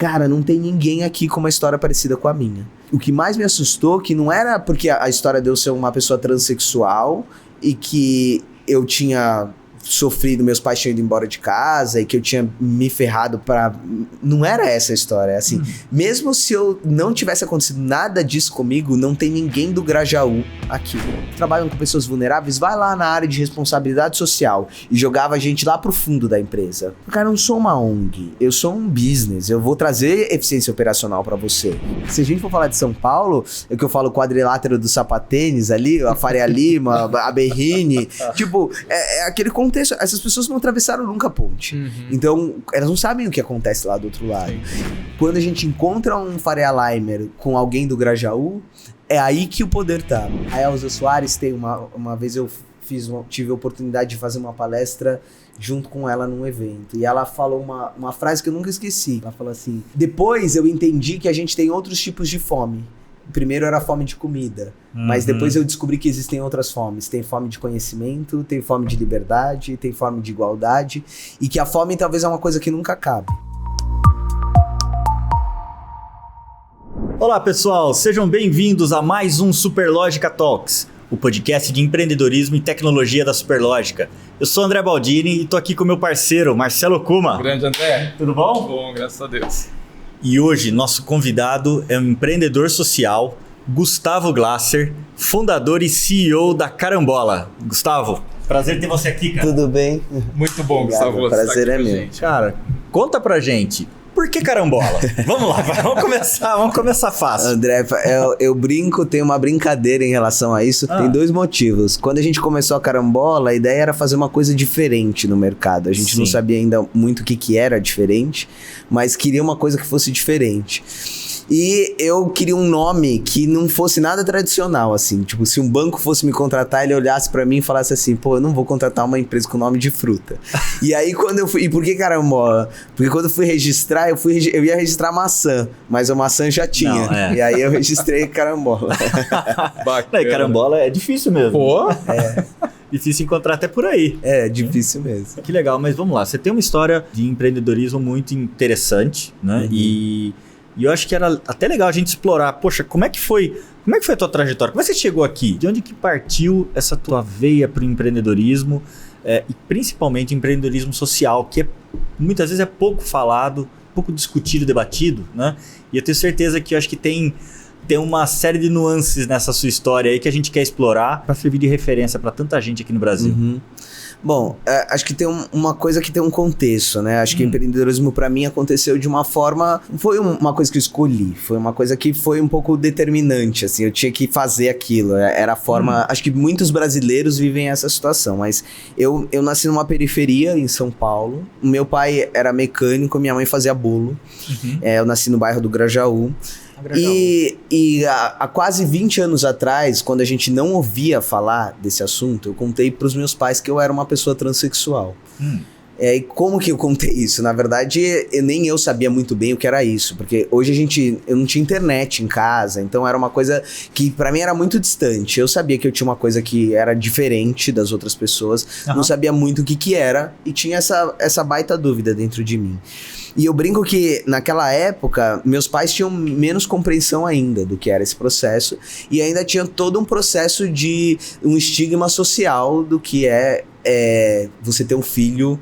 cara, não tem ninguém aqui com uma história parecida com a minha. O que mais me assustou, que não era porque a história de eu ser uma pessoa transexual e que eu tinha sofrido, meus pais tinham ido embora de casa e que eu tinha me ferrado pra... Não era essa a história, assim. Mesmo se eu não tivesse acontecido nada disso comigo, não tem ninguém do Grajaú aqui. Trabalham com pessoas vulneráveis, vai lá na área de responsabilidade social e jogava a gente lá pro fundo da empresa. Cara, eu não sou uma ONG, eu sou um business, eu vou trazer eficiência operacional pra você. Se a gente for falar de São Paulo, é que eu falo quadrilátero do Sapatênis ali, a Faria Lima, a Berrini, tipo, é aquele contexto. Essas pessoas não atravessaram nunca a ponte. Então, elas não sabem o que acontece lá do outro lado. Quando a gente encontra um Faria Limer com alguém do Grajaú, é aí que o poder tá. A Elza Soares tem uma vez eu tive a oportunidade de fazer uma palestra junto com ela num evento. E ela falou uma frase que eu nunca esqueci. Ela falou assim: depois eu entendi que a gente tem outros tipos de fome. Primeiro era a fome de comida, mas depois eu descobri que existem outras fomes. Tem fome de conhecimento, tem fome de liberdade, tem fome de igualdade, e que a fome talvez é uma coisa que nunca acabe. Olá pessoal, sejam bem-vindos a mais um Superlógica Talks, o podcast de empreendedorismo e tecnologia da Superlógica. Eu sou André Baldini e tô aqui com meu parceiro, Marcelo Kuma. Grande André. Tudo bom? Bom, graças a Deus. E hoje, nosso convidado é um empreendedor social, Gustavo Glasser, fundador e CEO da Carambola. Gustavo, prazer ter você aqui, cara. Tudo bem? Muito bom, Obrigado, Gustavo. prazer é meu. Gente. Cara, conta pra gente, por que Carambola? Vamos lá, vamos começar fácil. André, eu brinco, tem uma brincadeira em relação a isso. Tem dois motivos. Quando a gente começou a Carambola, a ideia era fazer uma coisa diferente no mercado. A gente não sabia ainda muito o que era diferente, mas queria uma coisa que fosse diferente. E eu queria um nome que não fosse nada tradicional, assim. Tipo, se um banco fosse me contratar, ele olhasse pra mim e falasse assim: pô, eu não vou contratar uma empresa com nome de fruta. E aí, quando eu fui... E por que Carambola? Porque quando eu fui registrar, eu ia registrar maçã, mas a maçã já tinha. Não, E aí eu registrei Carambola. Bacana. Carambola é difícil mesmo. Pô! Difícil encontrar até por aí. É, difícil mesmo. Que legal, mas vamos lá. Você tem uma história de empreendedorismo muito interessante, né? E eu acho que era até legal a gente explorar, poxa, como é que foi a tua trajetória? Como é que você chegou aqui? De onde que partiu essa tua veia para o empreendedorismo e principalmente empreendedorismo social, que muitas vezes é pouco falado, pouco discutido, debatido, né? E eu tenho certeza que eu acho que tem uma série de nuances nessa sua história aí que a gente quer explorar para servir de referência para tanta gente aqui no Brasil. Bom, acho que tem uma coisa que tem um contexto, né? Acho que o empreendedorismo pra mim aconteceu de uma forma... Foi uma coisa que eu escolhi, foi uma coisa que foi um pouco determinante, assim. Eu tinha que fazer aquilo, era a forma... Acho que muitos brasileiros vivem essa situação, mas eu nasci numa periferia em São Paulo. Meu pai era mecânico, minha mãe fazia bolo. Eu nasci no bairro do Grajaú. E há quase 20 anos atrás, quando a gente não ouvia falar desse assunto, eu contei pros meus pais que eu era uma pessoa transexual. E como que eu contei isso? Na verdade, nem eu sabia muito bem o que era isso, porque hoje eu não tinha internet em casa, então era uma coisa que pra mim era muito distante. Eu sabia que eu tinha uma coisa que era diferente das outras pessoas, não sabia muito o que era, e tinha essa baita dúvida dentro de mim. E eu brinco que, naquela época, meus pais tinham menos compreensão ainda do que era esse processo, e ainda tinha todo um processo de um estigma social do que é você ter um filho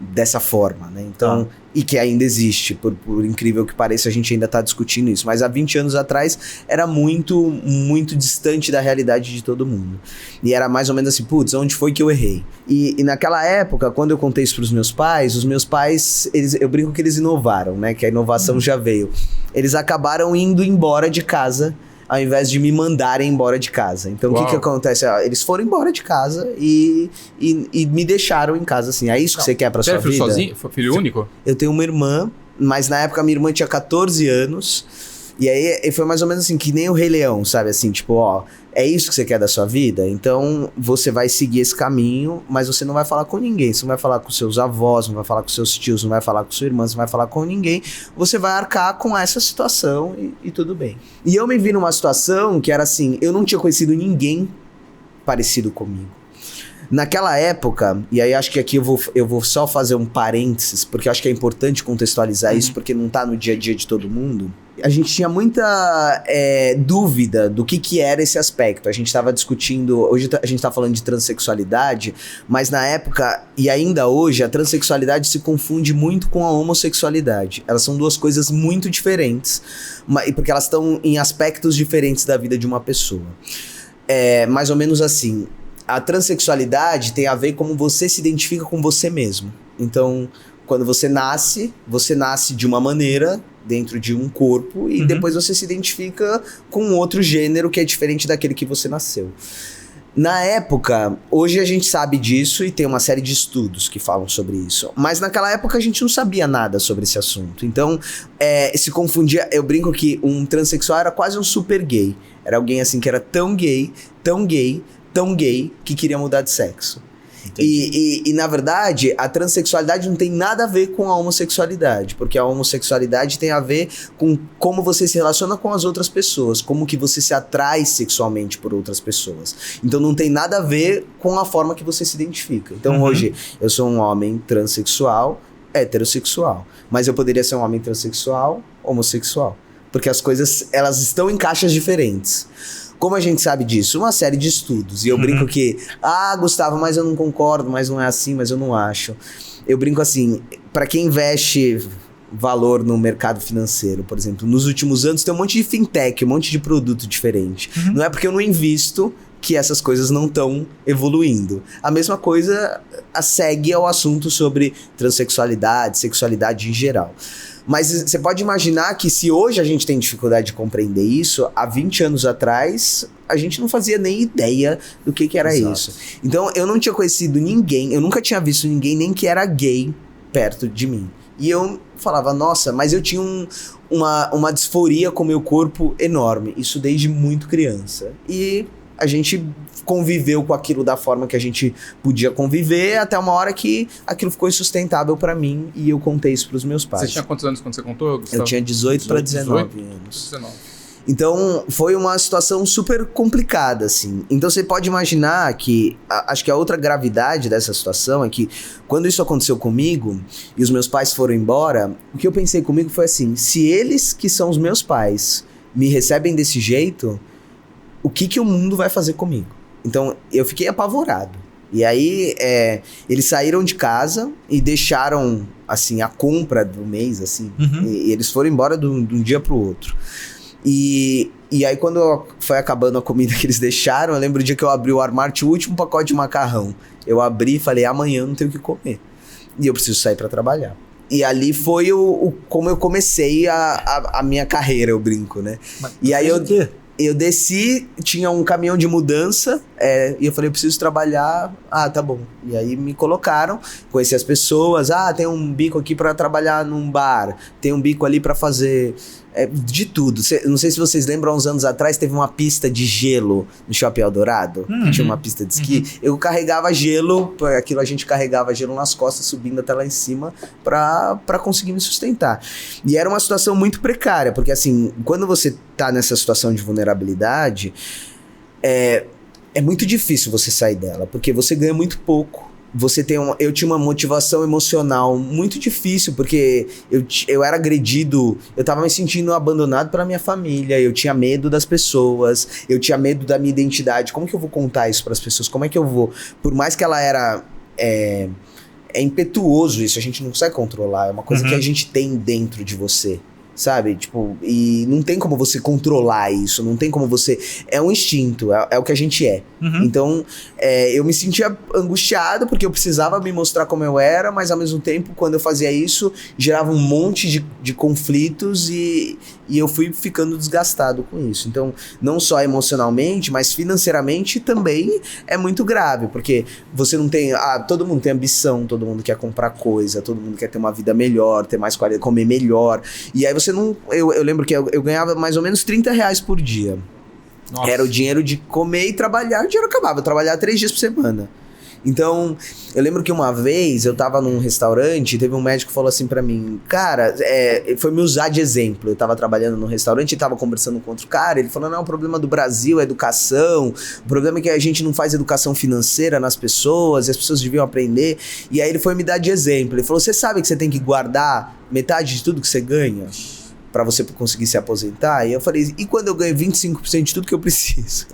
dessa forma, né? Então, e que ainda existe, por incrível que pareça, a gente ainda tá discutindo isso. Mas há 20 anos atrás era muito, muito distante da realidade de todo mundo. E era mais ou menos assim, putz, onde foi que eu errei? E naquela época, quando eu contei isso pros meus pais, os meus pais, eu brinco que eles inovaram, né? Que a inovação já veio. Eles acabaram indo embora de casa, ao invés de me mandarem embora de casa. Então, o que acontece? Eles foram embora de casa e me deixaram em casa, assim. É isso que você quer pra sua vida? Você é filho sozinho? Filho único? Eu tenho uma irmã, mas na época minha irmã tinha 14 anos. E aí foi mais ou menos assim, que nem o Rei Leão, sabe? Assim, tipo, é isso que você quer da sua vida? Então você vai seguir esse caminho, mas você não vai falar com ninguém. Você não vai falar com seus avós, não vai falar com seus tios, não vai falar com sua irmã, você não vai falar com ninguém. Você vai arcar com essa situação e tudo bem. E eu me vi numa situação que era assim, eu não tinha conhecido ninguém parecido comigo. Naquela época, e aí acho que aqui eu vou só fazer um parênteses, porque eu acho que é importante contextualizar isso, porque não tá no dia a dia de todo mundo. A gente tinha muita dúvida do que era esse aspecto. A gente estava discutindo, hoje a gente tá falando de transexualidade, mas na época, e ainda hoje, a transexualidade se confunde muito com a homossexualidade. Elas são duas coisas muito diferentes, porque elas estão em aspectos diferentes da vida de uma pessoa. Mais ou menos assim, a transexualidade tem a ver como você se identifica com você mesmo. Então, quando você nasce de uma maneira dentro de um corpo e depois você se identifica com outro gênero que é diferente daquele que você nasceu. Na época, hoje a gente sabe disso e tem uma série de estudos que falam sobre isso. Mas naquela época a gente não sabia nada sobre esse assunto. Então, se confundia... Eu brinco que um transexual era quase um super gay. Era alguém assim que era tão gay, tão gay, tão gay, que queria mudar de sexo. E na verdade, a transexualidade não tem nada a ver com a homossexualidade, porque a homossexualidade tem a ver com como você se relaciona com as outras pessoas, como que você se atrai sexualmente por outras pessoas. Então não tem nada a ver com a forma que você se identifica. Então hoje eu sou um homem transexual, heterossexual, mas eu poderia ser um homem transexual, homossexual, porque as coisas, elas estão em caixas diferentes. Como a gente sabe disso? Uma série de estudos. E eu brinco que, Gustavo, mas eu não concordo, mas não é assim, mas eu não acho. Eu brinco assim, para quem investe valor no mercado financeiro, por exemplo, nos últimos anos tem um monte de fintech, um monte de produto diferente. Não é porque eu não invisto que essas coisas não estão evoluindo. A mesma coisa segue ao assunto sobre transexualidade, sexualidade em geral. Mas você pode imaginar que se hoje a gente tem dificuldade de compreender isso, há 20 anos atrás, a gente não fazia nem ideia do que era isso. Então, eu não tinha conhecido ninguém, eu nunca tinha visto ninguém nem que era gay perto de mim. E eu falava, nossa, mas eu tinha uma disforia com o meu corpo enorme. Isso desde muito criança. E a gente conviveu com aquilo da forma que a gente podia conviver, até uma hora que aquilo ficou insustentável pra mim e eu contei isso pros meus pais. Você tinha quantos anos quando você contou, Gustavo? Eu tinha 18 para 19 anos. 19. Então, foi uma situação super complicada, assim. Então, você pode imaginar que... acho que a outra gravidade dessa situação é que, quando isso aconteceu comigo, e os meus pais foram embora, o que eu pensei comigo foi assim, se eles, que são os meus pais, me recebem desse jeito, o que o mundo vai fazer comigo? Então, eu fiquei apavorado. E aí, eles saíram de casa e deixaram, assim, a compra do mês, assim. E eles foram embora de um dia pro outro. E aí, quando foi acabando a comida que eles deixaram, eu lembro o dia que eu abri o armário, tinha o último pacote de macarrão. Eu abri e falei, amanhã eu não tenho o que comer. E eu preciso sair pra trabalhar. E ali foi como eu comecei a minha carreira, eu brinco, né? Mas e aí eu desci, tinha um caminhão de mudança, e eu falei, eu preciso trabalhar. Tá bom. E aí me colocaram, conheci as pessoas, tem um bico aqui pra trabalhar num bar, tem um bico ali pra fazer de tudo. Não sei se vocês lembram, uns anos atrás teve uma pista de gelo no Shopping Eldorado, que tinha uma pista de esqui. Eu carregava gelo, aquilo a gente carregava gelo nas costas, subindo até lá em cima pra conseguir me sustentar. E era uma situação muito precária, porque assim, quando você tá nessa situação de vulnerabilidade, é muito difícil você sair dela, porque você ganha muito pouco. Eu tinha uma motivação emocional muito difícil, porque eu era agredido, eu tava me sentindo abandonado pela minha família, eu tinha medo das pessoas, eu tinha medo da minha identidade. Como que eu vou contar isso pras pessoas? Como é que eu vou? Por mais que ela era... É impetuoso isso, a gente não consegue controlar, é uma coisa que a gente tem dentro de você. Sabe? Tipo, e não tem como você controlar isso, não tem como você... É um instinto, é o que a gente é. Então, eu me sentia angustiado porque eu precisava me mostrar como eu era, mas ao mesmo tempo, quando eu fazia isso, gerava um monte de conflitos e eu fui ficando desgastado com isso. Então, não só emocionalmente, mas financeiramente também é muito grave, porque você não tem... todo mundo tem ambição, todo mundo quer comprar coisa, todo mundo quer ter uma vida melhor, ter mais qualidade, comer melhor. E aí você não... Eu lembro que eu ganhava mais ou menos R$30 por dia. Nossa. Era o dinheiro de comer e trabalhar, o dinheiro acabava. Eu trabalhava 3 dias por semana. Então, eu lembro que uma vez eu tava num restaurante e teve um médico que falou assim pra mim, cara, foi me usar de exemplo. Eu tava trabalhando num restaurante e tava conversando com outro cara, ele falou, não, o problema do Brasil é educação, o problema é que a gente não faz educação financeira nas pessoas, e as pessoas deviam aprender. E aí ele foi me dar de exemplo, ele falou, você sabe que você tem que guardar metade de tudo que você ganha pra você conseguir se aposentar? E eu falei, e quando eu ganho 25% de tudo que eu preciso?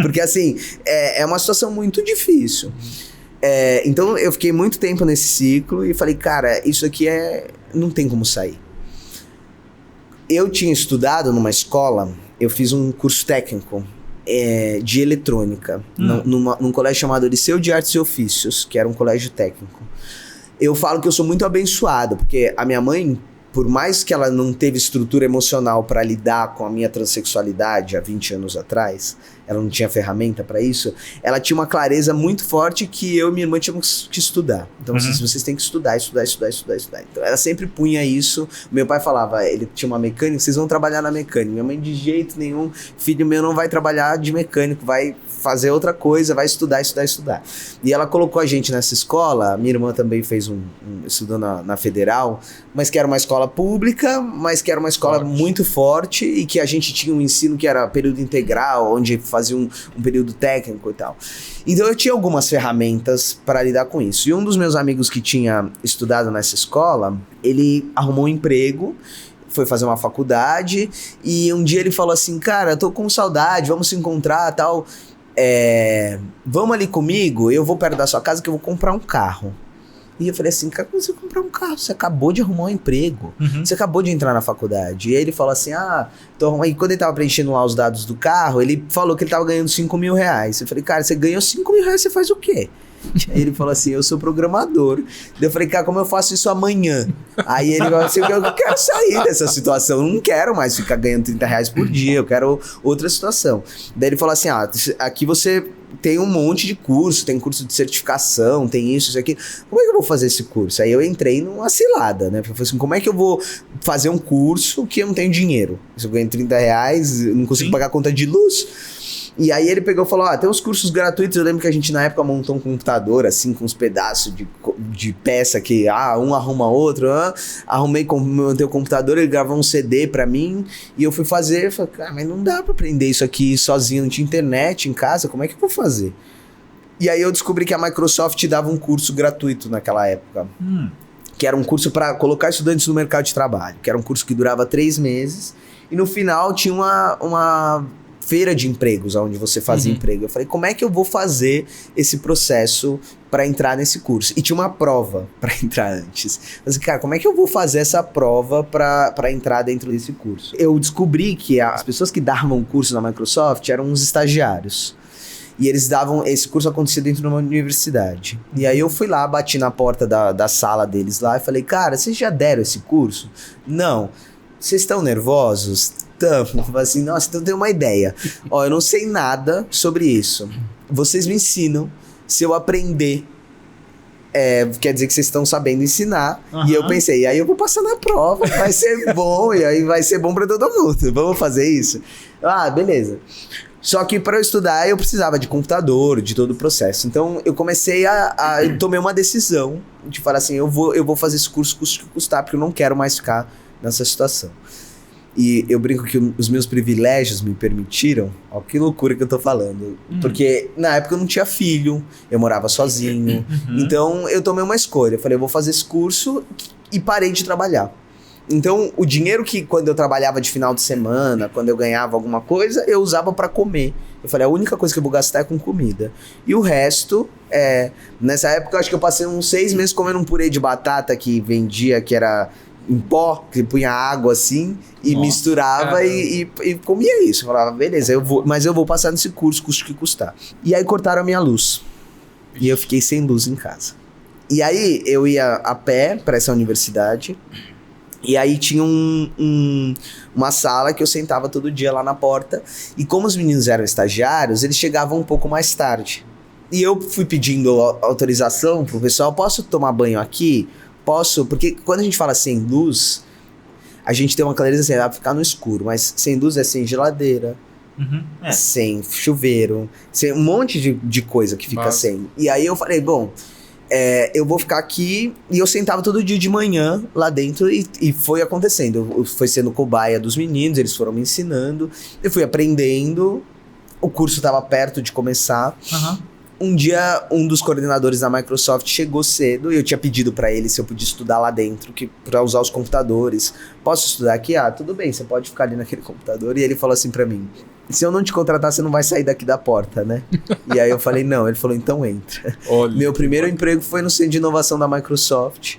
Porque assim, é uma situação muito difícil. Então eu fiquei muito tempo nesse ciclo e falei, cara, isso aqui não tem como sair. Eu tinha estudado numa escola, eu fiz um curso técnico de eletrônica, num colégio chamado Liceu de Artes e Ofícios, que era um colégio técnico. Eu falo que eu sou muito abençoado, porque a minha mãe, por mais que ela não teve estrutura emocional para lidar com a minha transexualidade há 20 anos atrás, ela não tinha ferramenta para isso, ela tinha uma clareza muito forte que eu e minha irmã tínhamos que estudar. Então, assim, vocês têm que estudar. Então, ela sempre punha isso. Meu pai falava, ele tinha uma mecânica, vocês vão trabalhar na mecânica. Minha mãe, de jeito nenhum, filho meu não vai trabalhar de mecânico, vai fazer outra coisa, vai estudar. E ela colocou a gente nessa escola, minha irmã também fez estudou na Federal, mas que era uma escola pública, mas que era uma escola muito forte e que a gente tinha um ensino que era período integral, onde fazia um período técnico e tal. Então eu tinha algumas ferramentas para lidar com isso. E um dos meus amigos que tinha estudado nessa escola, ele arrumou um emprego, foi fazer uma faculdade, e um dia ele falou assim, cara, tô com saudade, vamos se encontrar e tal. Vamos ali comigo, eu vou perto da sua casa que eu vou comprar um carro. E eu falei assim, cara, como você vai comprar um carro? Você acabou de arrumar um emprego. Você acabou de entrar na faculdade. E aí ele falou assim, então, e quando ele tava preenchendo lá os dados do carro, ele falou que ele tava ganhando 5 mil reais. Eu falei, cara, você ganhou 5 mil reais, você faz o quê? Aí ele falou assim, eu sou programador. Daí eu falei, cara, como eu faço isso amanhã? Aí ele falou assim, eu quero sair dessa situação, eu não quero mais ficar ganhando 30 reais por dia, eu quero outra situação. Daí ele falou assim, aqui você tem um monte de curso, tem curso de certificação, tem isso aqui. Como é que eu vou fazer esse curso? Aí eu entrei numa cilada, né? Eu falei assim, como é que eu vou fazer um curso que eu não tenho dinheiro? Se eu ganho 30 reais, eu não consigo pagar a conta de luz. E aí ele pegou e falou, tem uns cursos gratuitos. Eu lembro que a gente na época montou um computador, assim, com uns pedaços de peça que, um arruma outro. Montei o computador, ele gravou um CD pra mim, e eu fui fazer. Eu falei, cara, mas não dá pra aprender isso aqui sozinho, não tinha internet em casa, como é que eu vou fazer? E aí eu descobri que a Microsoft dava um curso gratuito naquela época. Que era um curso para colocar estudantes no mercado de trabalho, que era um curso que durava 3 meses, e no final tinha uma feira de empregos, onde você fazia emprego. Eu falei, como é que eu vou fazer esse processo para entrar nesse curso? E tinha uma prova para entrar antes. Eu falei, cara, como é que eu vou fazer essa prova para entrar dentro desse curso? Eu descobri que as pessoas que davam o curso na Microsoft eram uns estagiários. E eles davam, esse curso acontecia dentro de uma universidade. E aí eu fui lá, bati na porta da sala deles lá e falei, cara, vocês já deram esse curso? Não. Vocês estão nervosos? Assim, nossa, então tem uma ideia. Eu não sei nada sobre isso. Vocês me ensinam. Se eu aprender, quer dizer que vocês estão sabendo ensinar. E eu pensei, aí eu vou passar na prova, vai ser bom, e aí vai ser bom pra todo mundo. Vamos fazer isso? Beleza. Só que para eu estudar, eu precisava de computador, de todo o processo. Então eu comecei eu tomei uma decisão de falar assim, eu vou fazer esse curso custe que custar, porque eu não quero mais ficar nessa situação. E eu brinco que os meus privilégios me permitiram, que loucura que eu tô falando, porque na época eu não tinha filho, eu morava sozinho, então eu tomei uma escolha, eu falei, eu vou fazer esse curso e parei de trabalhar. Então o dinheiro que quando eu trabalhava de final de semana, quando eu ganhava alguma coisa, eu usava pra comer. Eu falei, a única coisa que eu vou gastar é com comida. E o resto, nessa época eu acho que eu passei uns 6 meses comendo um purê de batata que vendia, que era em pó, que punha água assim, e misturava e comia isso. Eu falava, beleza, mas eu vou passar nesse curso, custe que custar. E aí cortaram a minha luz. E eu fiquei sem luz em casa. E aí eu ia a pé pra essa universidade, e aí tinha uma sala que eu sentava todo dia lá na porta, e como os meninos eram estagiários, eles chegavam um pouco mais tarde. E eu fui pedindo autorização pro pessoal, posso tomar banho aqui? Posso, porque quando a gente fala sem luz, a gente tem uma clareza assim, vai ficar no escuro, mas sem luz é sem geladeira, sem chuveiro, sem um monte de coisa que fica Nossa. sem. E aí eu falei, bom, eu vou ficar aqui. E eu sentava todo dia de manhã lá dentro e foi acontecendo. Eu fui sendo cobaia dos meninos, eles foram me ensinando, eu fui aprendendo, o curso estava perto de começar. Um dia, um dos coordenadores da Microsoft chegou cedo e eu tinha pedido pra ele se eu podia estudar lá dentro, pra usar os computadores. Posso estudar aqui? Ah, tudo bem, você pode ficar ali naquele computador. E ele falou assim pra mim, se eu não te contratar, você não vai sair daqui da porta, né? E aí eu falei, não. Ele falou, então entra. Olha. Meu primeiro emprego foi no centro de inovação da Microsoft.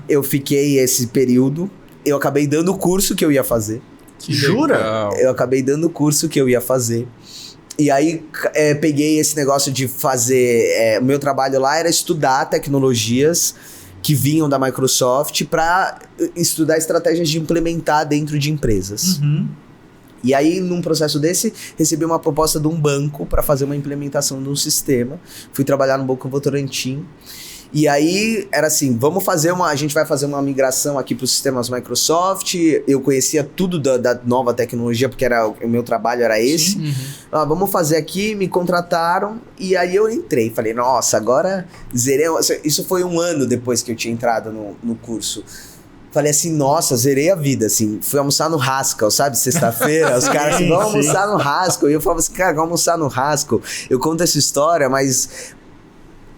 Eu fiquei esse período, eu acabei dando o curso que eu ia fazer. Que Jura? legal. Eu acabei dando o curso que eu ia fazer. E aí peguei esse negócio de fazer... o meu trabalho lá era estudar tecnologias que vinham da Microsoft para estudar estratégias de implementar dentro de empresas. E aí, num processo desse, recebi uma proposta de um banco para fazer uma implementação de um sistema. Fui trabalhar no Banco Votorantim. E aí, era assim, a gente vai fazer uma migração aqui para os sistemas Microsoft. Eu conhecia tudo da nova tecnologia, porque o meu trabalho era esse. Vamos fazer aqui, me contrataram. E aí eu entrei, falei, nossa, agora zerei. Isso foi um ano depois que eu tinha entrado no curso. Falei assim, nossa, zerei a vida, assim. Fui almoçar no Haskell, sabe? Sexta-feira, os caras assim, vamos almoçar no Haskell. E eu falava assim, cara, vamos almoçar no Haskell. Eu conto essa história, mas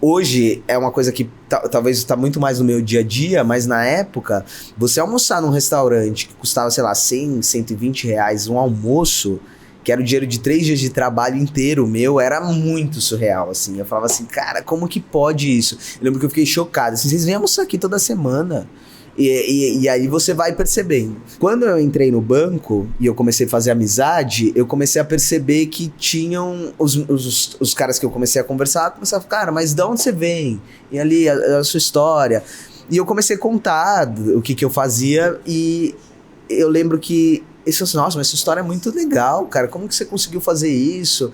hoje é uma coisa que talvez está muito mais no meu dia a dia, mas na época, você almoçar num restaurante que custava, sei lá, 100, 120 reais, um almoço, que era o dinheiro de 3 dias de trabalho inteiro meu, era muito surreal, assim. Eu falava assim, cara, como que pode isso? Eu lembro que eu fiquei chocado, assim, vocês vêm almoçar aqui toda semana. E aí você vai percebendo. Quando eu entrei no banco e eu comecei a fazer amizade, eu comecei a perceber que tinham os caras que eu comecei a conversar, começavam a falar, cara, mas de onde você vem? E ali a sua história. E eu comecei a contar o que eu fazia e eu lembro que eles falaram assim, nossa, mas essa história é muito legal, cara, como que você conseguiu fazer isso?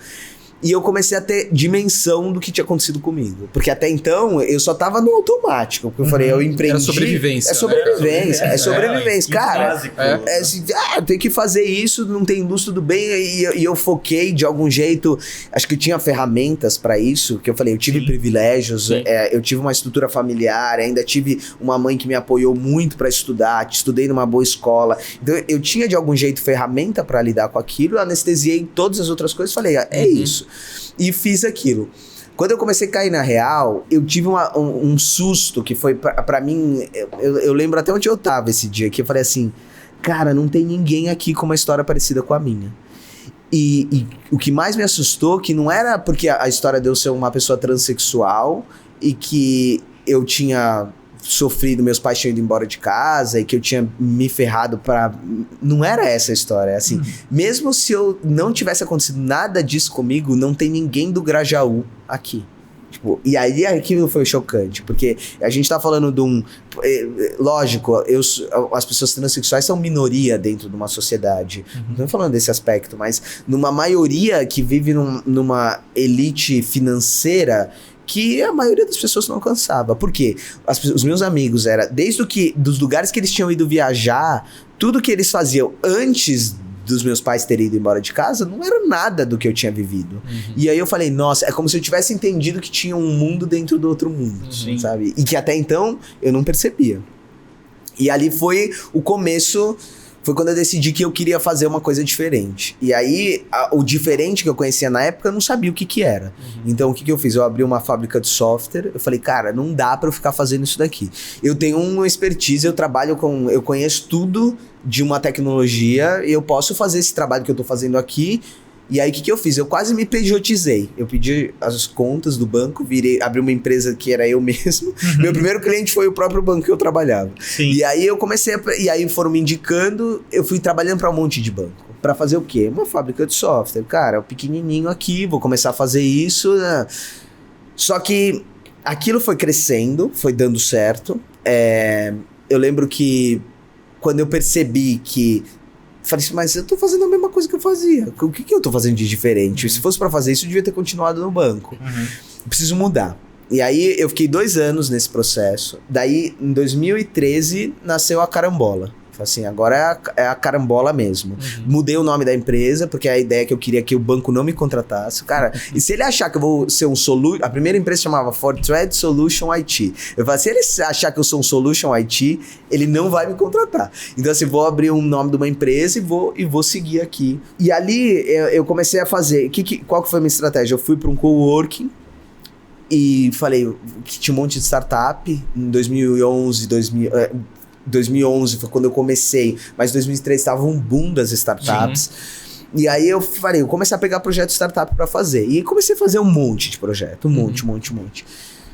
E eu comecei a ter dimensão do que tinha acontecido comigo. Porque até então, eu só tava no automático. Porque eu falei, eu empreendi... Era sobrevivência. É sobrevivência. Cara, básico. assim, tem que fazer isso, não tem luz, tudo bem. E eu foquei de algum jeito. Acho que eu tinha ferramentas pra isso. Que eu falei, eu tive privilégios. Eu tive uma estrutura familiar. Ainda tive uma mãe que me apoiou muito pra estudar. Estudei numa boa escola. Então, eu tinha de algum jeito ferramenta pra lidar com aquilo. Anestesiei todas as outras coisas. Falei, é isso. E fiz aquilo. Quando eu comecei a cair na real, eu tive um susto que foi pra mim... Eu lembro até onde eu tava esse dia, que eu falei assim, cara, não tem ninguém aqui com uma história parecida com a minha. E o que mais me assustou, que não era porque a história de eu ser uma pessoa transexual e que eu tinha sofrido, meus pais tinham ido embora de casa e que eu tinha me ferrado pra... Não era essa a história, assim. Mesmo se eu não tivesse acontecido nada disso comigo, não tem ninguém do Grajaú aqui. Tipo, e aí aquilo foi chocante, porque a gente tá falando de um... Lógico, as pessoas transexuais são minoria dentro de uma sociedade. Não tô falando desse aspecto, mas numa maioria que vive numa elite financeira que a maioria das pessoas não alcançava. Por quê? Os meus amigos dos lugares que eles tinham ido viajar, tudo que eles faziam antes dos meus pais terem ido embora de casa, não era nada do que eu tinha vivido. E aí eu falei, nossa, é como se eu tivesse entendido que tinha um mundo dentro do outro mundo, sabe? E que até então eu não percebia. E ali foi o começo... Foi quando eu decidi que eu queria fazer uma coisa diferente. E aí, o diferente que eu conhecia na época, eu não sabia o que era. Então, o que eu fiz? Eu abri uma fábrica de software. Eu falei, cara, não dá pra eu ficar fazendo isso daqui. Eu tenho uma expertise, eu conheço tudo de uma tecnologia. E eu posso fazer esse trabalho que eu tô fazendo aqui. E aí, o que eu fiz? Eu quase me pejotizei. Eu pedi as contas do banco, abri uma empresa que era eu mesmo. Meu primeiro cliente foi o próprio banco que eu trabalhava. E aí, eu comecei e aí foram me indicando, eu fui trabalhando para um monte de banco. Para fazer o quê? Uma fábrica de software. Cara, pequenininho aqui, vou começar a fazer isso. Né? Só que aquilo foi crescendo, foi dando certo. Eu lembro que quando eu percebi que... Falei assim, mas eu tô fazendo a mesma coisa que eu fazia. O que eu tô fazendo de diferente? Se fosse pra fazer isso, eu devia ter continuado no banco. Preciso mudar. E aí, eu fiquei 2 anos nesse processo. Daí, em 2013, nasceu a Carambola. Falei assim, agora é a carambola mesmo. Mudei o nome da empresa, porque a ideia é que eu queria que o banco não me contratasse. Cara, e se ele achar que eu vou ser um solution... A primeira empresa chamava Fortran Solution IT. Eu falei, se ele achar que eu sou um Solution IT, ele não vai me contratar. Então assim, vou abrir um nome de uma empresa e vou seguir aqui. E ali eu comecei a fazer... Qual que foi a minha estratégia? Eu fui para um coworking e falei que tinha um monte de startup. Em 2011 foi quando eu comecei, mas em 2003 estava um boom das startups. Sim. E aí eu falei, eu comecei a pegar projeto startup para fazer. E comecei a fazer um monte de projeto, um monte.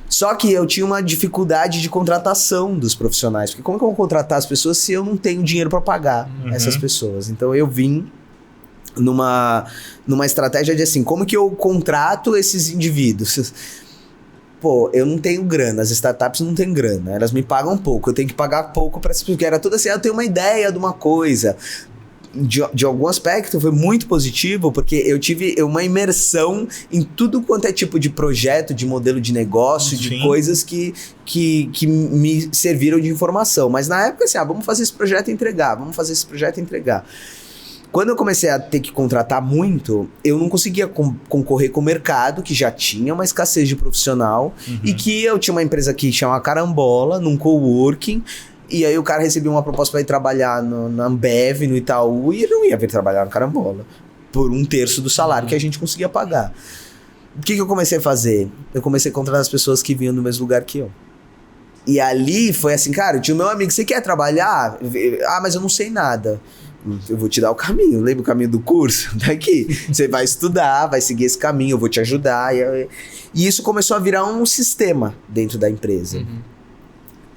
Só que eu tinha uma dificuldade de contratação dos profissionais, porque como que eu vou contratar as pessoas se eu não tenho dinheiro para pagar essas pessoas? Então eu vim numa estratégia de assim, como que eu contrato esses indivíduos? Pô, eu não tenho grana, as startups não têm grana, elas me pagam pouco, eu tenho que pagar pouco para essas pessoas, porque era tudo assim, eu tenho uma ideia de uma coisa. De algum aspecto foi muito positivo, porque eu tive uma imersão em tudo quanto é tipo de projeto, de modelo de negócio, de coisas que me serviram de informação. Mas na época assim, vamos fazer esse projeto e entregar, Quando eu comecei a ter que contratar muito, eu não conseguia concorrer com o mercado, que já tinha uma escassez de profissional, e que eu tinha uma empresa que chama Carambola, num coworking, e aí o cara recebia uma proposta para ir trabalhar na Ambev, no Itaú, e ele não ia vir trabalhar no Carambola, por 1/3 do salário que a gente conseguia pagar. O que eu comecei a fazer? Eu comecei a contratar as pessoas que vinham do mesmo lugar que eu. E ali foi assim, cara, eu tinha o meu amigo, você quer trabalhar? Mas eu não sei nada. Eu vou te dar o caminho, lembra o caminho do curso? Daqui, você vai estudar, vai seguir esse caminho, eu vou te ajudar. E isso começou a virar um sistema dentro da empresa.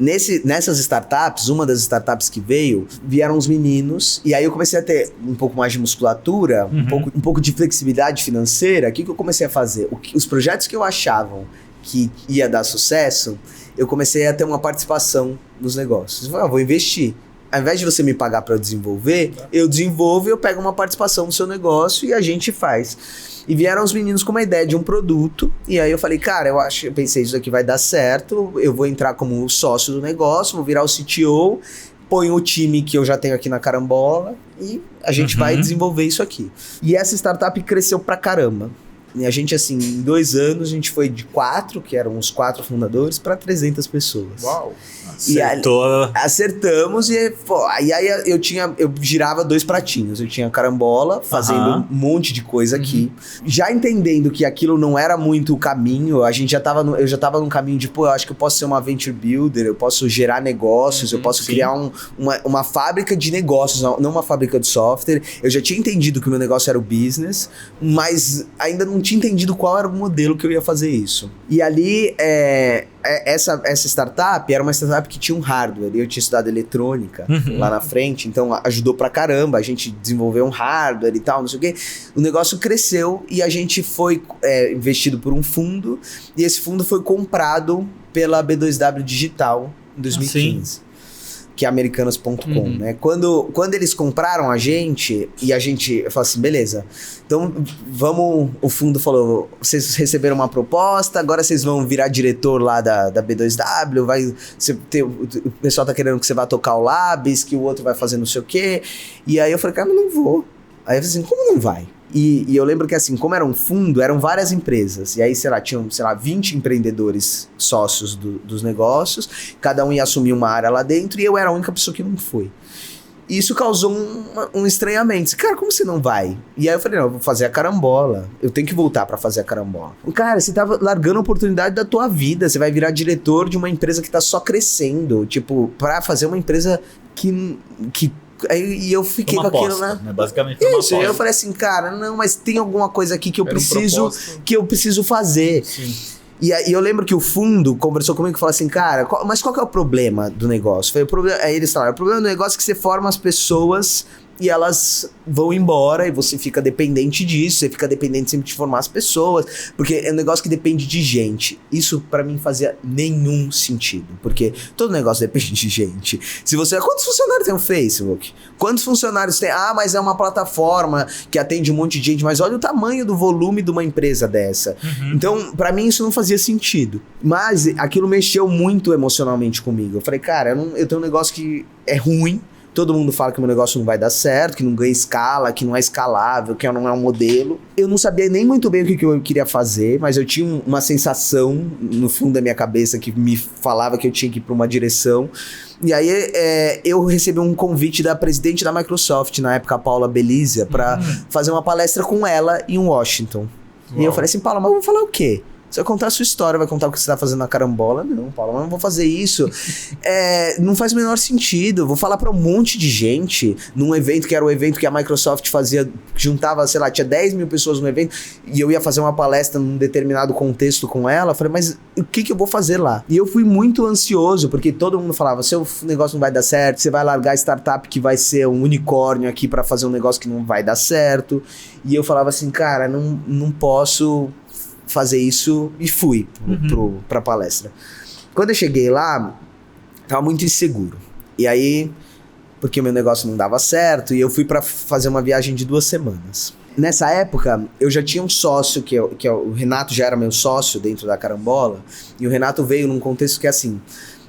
Nessas startups, uma das startups que vieram uns meninos, e aí eu comecei a ter um pouco mais de musculatura, um pouco de flexibilidade financeira. O que eu comecei a fazer? Os projetos que eu achava que ia dar sucesso, eu comecei a ter uma participação nos negócios. Eu falei, vou investir. Ao invés de você me pagar para eu desenvolver, eu desenvolvo e eu pego uma participação no seu negócio e a gente faz. E vieram os meninos com uma ideia de um produto, e aí eu falei, cara, eu pensei, isso aqui vai dar certo, eu vou entrar como sócio do negócio, vou virar o CTO, ponho o time que eu já tenho aqui na Carambola e a gente vai desenvolver isso aqui. E essa startup cresceu pra caramba. E a gente, assim, em 2 anos, a gente foi de 4, que eram os 4 fundadores, para 300 pessoas. Uau! Acertamos e aí eu girava 2 pratinhos. Eu tinha Carambola, fazendo um monte de coisa aqui. Já entendendo que aquilo não era muito o caminho, eu já tava num caminho de, eu acho que eu posso ser uma venture builder, eu posso gerar negócios, eu posso criar uma fábrica de negócios, não uma fábrica de software. Eu já tinha entendido que o meu negócio era o business, mas ainda não tinha entendido qual era o modelo que eu ia fazer isso. E ali, essa startup era uma startup que tinha um hardware. Eu tinha estudado eletrônica lá na frente, então ajudou pra caramba. A gente desenvolveu um hardware e tal, não sei o quê. O negócio cresceu e a gente foi investido por um fundo, e esse fundo foi comprado pela B2W Digital em 2015. Que é americanas.com, né? Quando eles compraram a gente, e a gente falou assim, beleza, então o fundo falou, vocês receberam uma proposta, agora vocês vão virar diretor lá da B2W, o pessoal tá querendo que você vá tocar o Labs, que o outro vai fazer não sei o quê. E aí eu falei, cara, mas não vou. Aí eu falei assim, como não vai? E eu lembro que assim, como era um fundo, eram várias empresas. E aí, tinham 20 empreendedores sócios dos negócios. Cada um ia assumir uma área lá dentro e eu era a única pessoa que não foi. E isso causou um estranhamento. Cara, como você não vai? E aí eu falei, não, eu vou fazer a Carambola. Eu tenho que voltar pra fazer a Carambola. Cara, você tá largando a oportunidade da tua vida. Você vai virar diretor de uma empresa que tá só crescendo. Tipo, pra fazer uma empresa que e eu fiquei com aquilo, né? Basicamente uma isso, aí eu falei assim, cara, não, mas tem alguma coisa aqui que eu preciso fazer. Sim. E aí eu lembro que o fundo conversou comigo e falou assim, cara, mas qual que é o problema do negócio? Aí eles falaram, o problema do negócio é que você forma as pessoas e elas vão embora e você fica dependente disso, você fica dependente sempre de formar as pessoas, porque é um negócio que depende de gente. Isso pra mim fazia nenhum sentido, porque todo negócio depende de gente. Quantos funcionários tem o Facebook? Quantos funcionários tem? Mas é uma plataforma que atende um monte de gente, mas olha o tamanho do volume de uma empresa dessa. Então, pra mim isso não fazia sentido, mas aquilo mexeu muito emocionalmente comigo. Eu falei, cara, eu tenho um negócio que é ruim, todo mundo fala que o meu negócio não vai dar certo, que não ganha escala, que não é escalável, que não é um modelo. Eu não sabia nem muito bem o que eu queria fazer, mas eu tinha uma sensação no fundo da minha cabeça que me falava que eu tinha que ir para uma direção. E aí eu recebi um convite da presidente da Microsoft, na época, a Paula Belizia, para fazer uma palestra com ela em Washington. Uau. E eu falei assim, Paula, mas eu vou falar o quê? Você vai contar a sua história, vai contar o que você tá fazendo na carambola? Não, Paula, mas eu não vou fazer isso. Não faz o menor sentido. Eu vou falar pra um monte de gente num evento que era o evento que a Microsoft fazia, juntava, sei lá, tinha 10 mil pessoas no evento, e eu ia fazer uma palestra num determinado contexto com ela. Eu falei, mas o que eu vou fazer lá? E eu fui muito ansioso, porque todo mundo falava, seu negócio não vai dar certo, você vai largar a startup que vai ser um unicórnio aqui pra fazer um negócio que não vai dar certo. E eu falava assim, cara, não posso fazer isso, e fui pra palestra. Quando eu cheguei lá, tava muito inseguro. E aí, porque o meu negócio não dava certo, e eu fui pra fazer uma viagem de 2 semanas. Nessa época, eu já tinha um sócio, que o Renato já era meu sócio dentro da Carambola, e o Renato veio num contexto que, assim,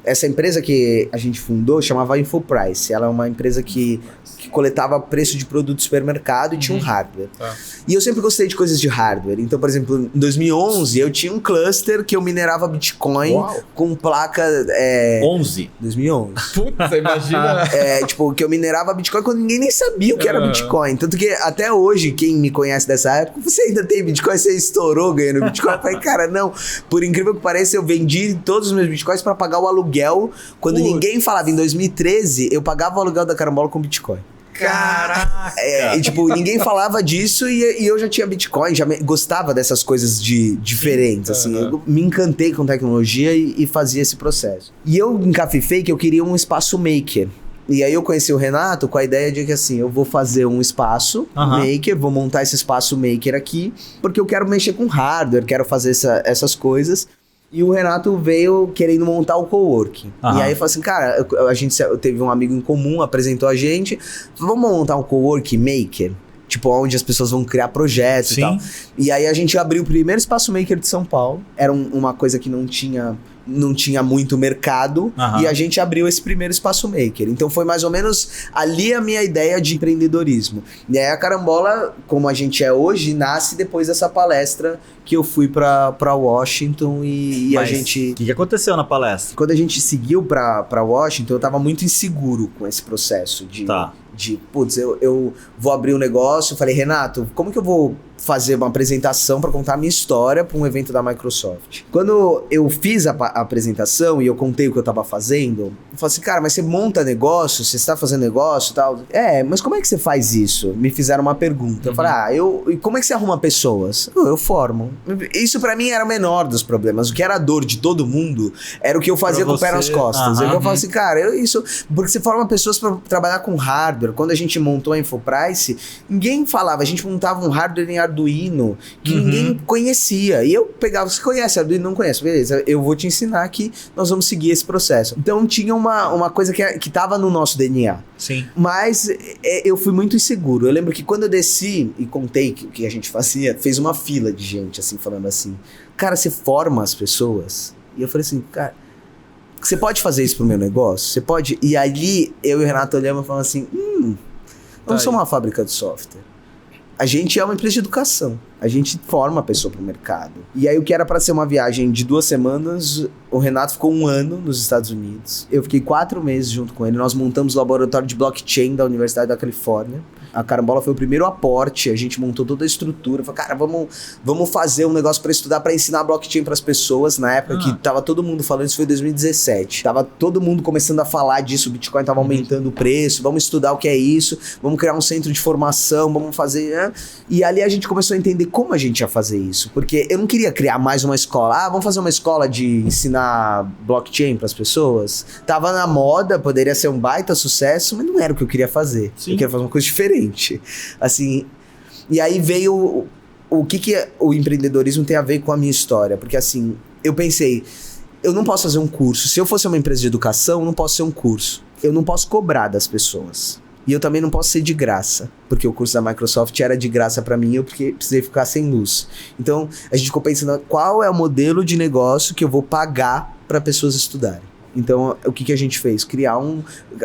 essa empresa que a gente fundou chamava InfoPrice. Ela é uma empresa que coletava preço de produto de supermercado e tinha um hardware. E eu sempre gostei de coisas de hardware. Então, por exemplo, em 2011, eu tinha um cluster que eu minerava Bitcoin. Uau. Com placa... 2011. Puta, imagina. Que eu minerava Bitcoin quando ninguém nem sabia o que era Bitcoin. Tanto que até hoje, quem me conhece dessa época, você ainda tem Bitcoin? Você estourou ganhando Bitcoin? Eu falei, cara, não. Por incrível que pareça, eu vendi todos os meus Bitcoins para pagar o aluguel. Quando ninguém falava, em 2013, eu pagava o aluguel da Carambola com Bitcoin. Caraca! Ninguém falava disso e eu já tinha Bitcoin, já gostava dessas coisas diferentes, assim. Eu me encantei com tecnologia e fazia esse processo. E eu encafifei que eu queria um espaço maker. E aí eu conheci o Renato com a ideia de que, assim, eu vou fazer um espaço maker, vou montar esse espaço maker aqui, porque eu quero mexer com hardware, quero fazer essas coisas. E o Renato veio querendo montar o coworking. E aí eu falei assim, cara, a gente teve um amigo em comum, apresentou a gente, vamos montar um coworking maker? Tipo, onde as pessoas vão criar projetos e tal. E aí a gente abriu o primeiro espaço maker de São Paulo. Era uma coisa que não tinha muito mercado, e a gente abriu esse primeiro espaço maker. Então foi mais ou menos ali a minha ideia de empreendedorismo. E aí a Carambola, como a gente é hoje, nasce depois dessa palestra que eu fui pra Washington e a gente... O que aconteceu na palestra? Quando a gente seguiu pra Washington, eu tava muito inseguro com esse processo putz, eu vou abrir um negócio. Eu falei, Renato, como que eu vou fazer uma apresentação para contar a minha história para um evento da Microsoft? Quando eu fiz a apresentação e eu contei o que eu tava fazendo, eu falei assim, cara, mas você monta negócio, você está fazendo negócio e tal? Mas como é que você faz isso? Me fizeram uma pergunta. Eu falei, e como é que você arruma pessoas? Eu formo. Isso para mim era o menor dos problemas. O que era a dor de todo mundo era o que eu fazia com o pé nas costas. Eu falei assim, cara, porque você forma pessoas para trabalhar com hardware. Quando a gente montou a InfoPrice, ninguém falava, a gente montava um hardware em Arduino que ninguém conhecia. E eu pegava, você conhece Arduino? Não conhece? Beleza, eu vou te ensinar que nós vamos seguir esse processo. Então tinha uma coisa que tava no nosso DNA. Sim. Mas eu fui muito inseguro. Eu lembro que quando eu desci e contei o que a gente fazia, fez uma fila de gente, assim, falando assim, cara, você forma as pessoas? E eu falei assim, cara, você pode fazer isso pro meu negócio? Você pode? E ali, eu e o Renato olhamos e falamos assim, não somos uma fábrica de software. A gente é uma empresa de educação. A gente forma a pessoa pro mercado. E aí o que era para ser uma viagem de 2 semanas, o Renato ficou 1 ano nos Estados Unidos. Eu fiquei 4 meses junto com ele. Nós montamos o laboratório de blockchain da Universidade da Califórnia. A Carambola foi o primeiro aporte, a gente montou toda a estrutura. Falei, cara, vamos fazer um negócio para estudar, para ensinar blockchain para as pessoas. Na época que tava todo mundo falando, isso foi em 2017. Tava todo mundo começando a falar disso, o Bitcoin tava aumentando o preço, vamos estudar o que é isso, vamos criar um centro de formação, vamos fazer... E ali a gente começou a entender como a gente ia fazer isso. Porque eu não queria criar mais uma escola. Vamos fazer uma escola de ensinar blockchain para as pessoas. Tava na moda, poderia ser um baita sucesso, mas não era o que eu queria fazer. Eu queria fazer uma coisa diferente. Assim, e aí veio o que o empreendedorismo tem a ver com a minha história, porque assim, eu pensei, eu não posso fazer um curso, se eu fosse uma empresa de educação, eu não posso ser um curso, eu não posso cobrar das pessoas, e eu também não posso ser de graça, porque o curso da Microsoft era de graça para mim, eu precisei ficar sem luz. Então, a gente ficou pensando, qual é o modelo de negócio que eu vou pagar para pessoas estudarem? Então, o que a gente fez?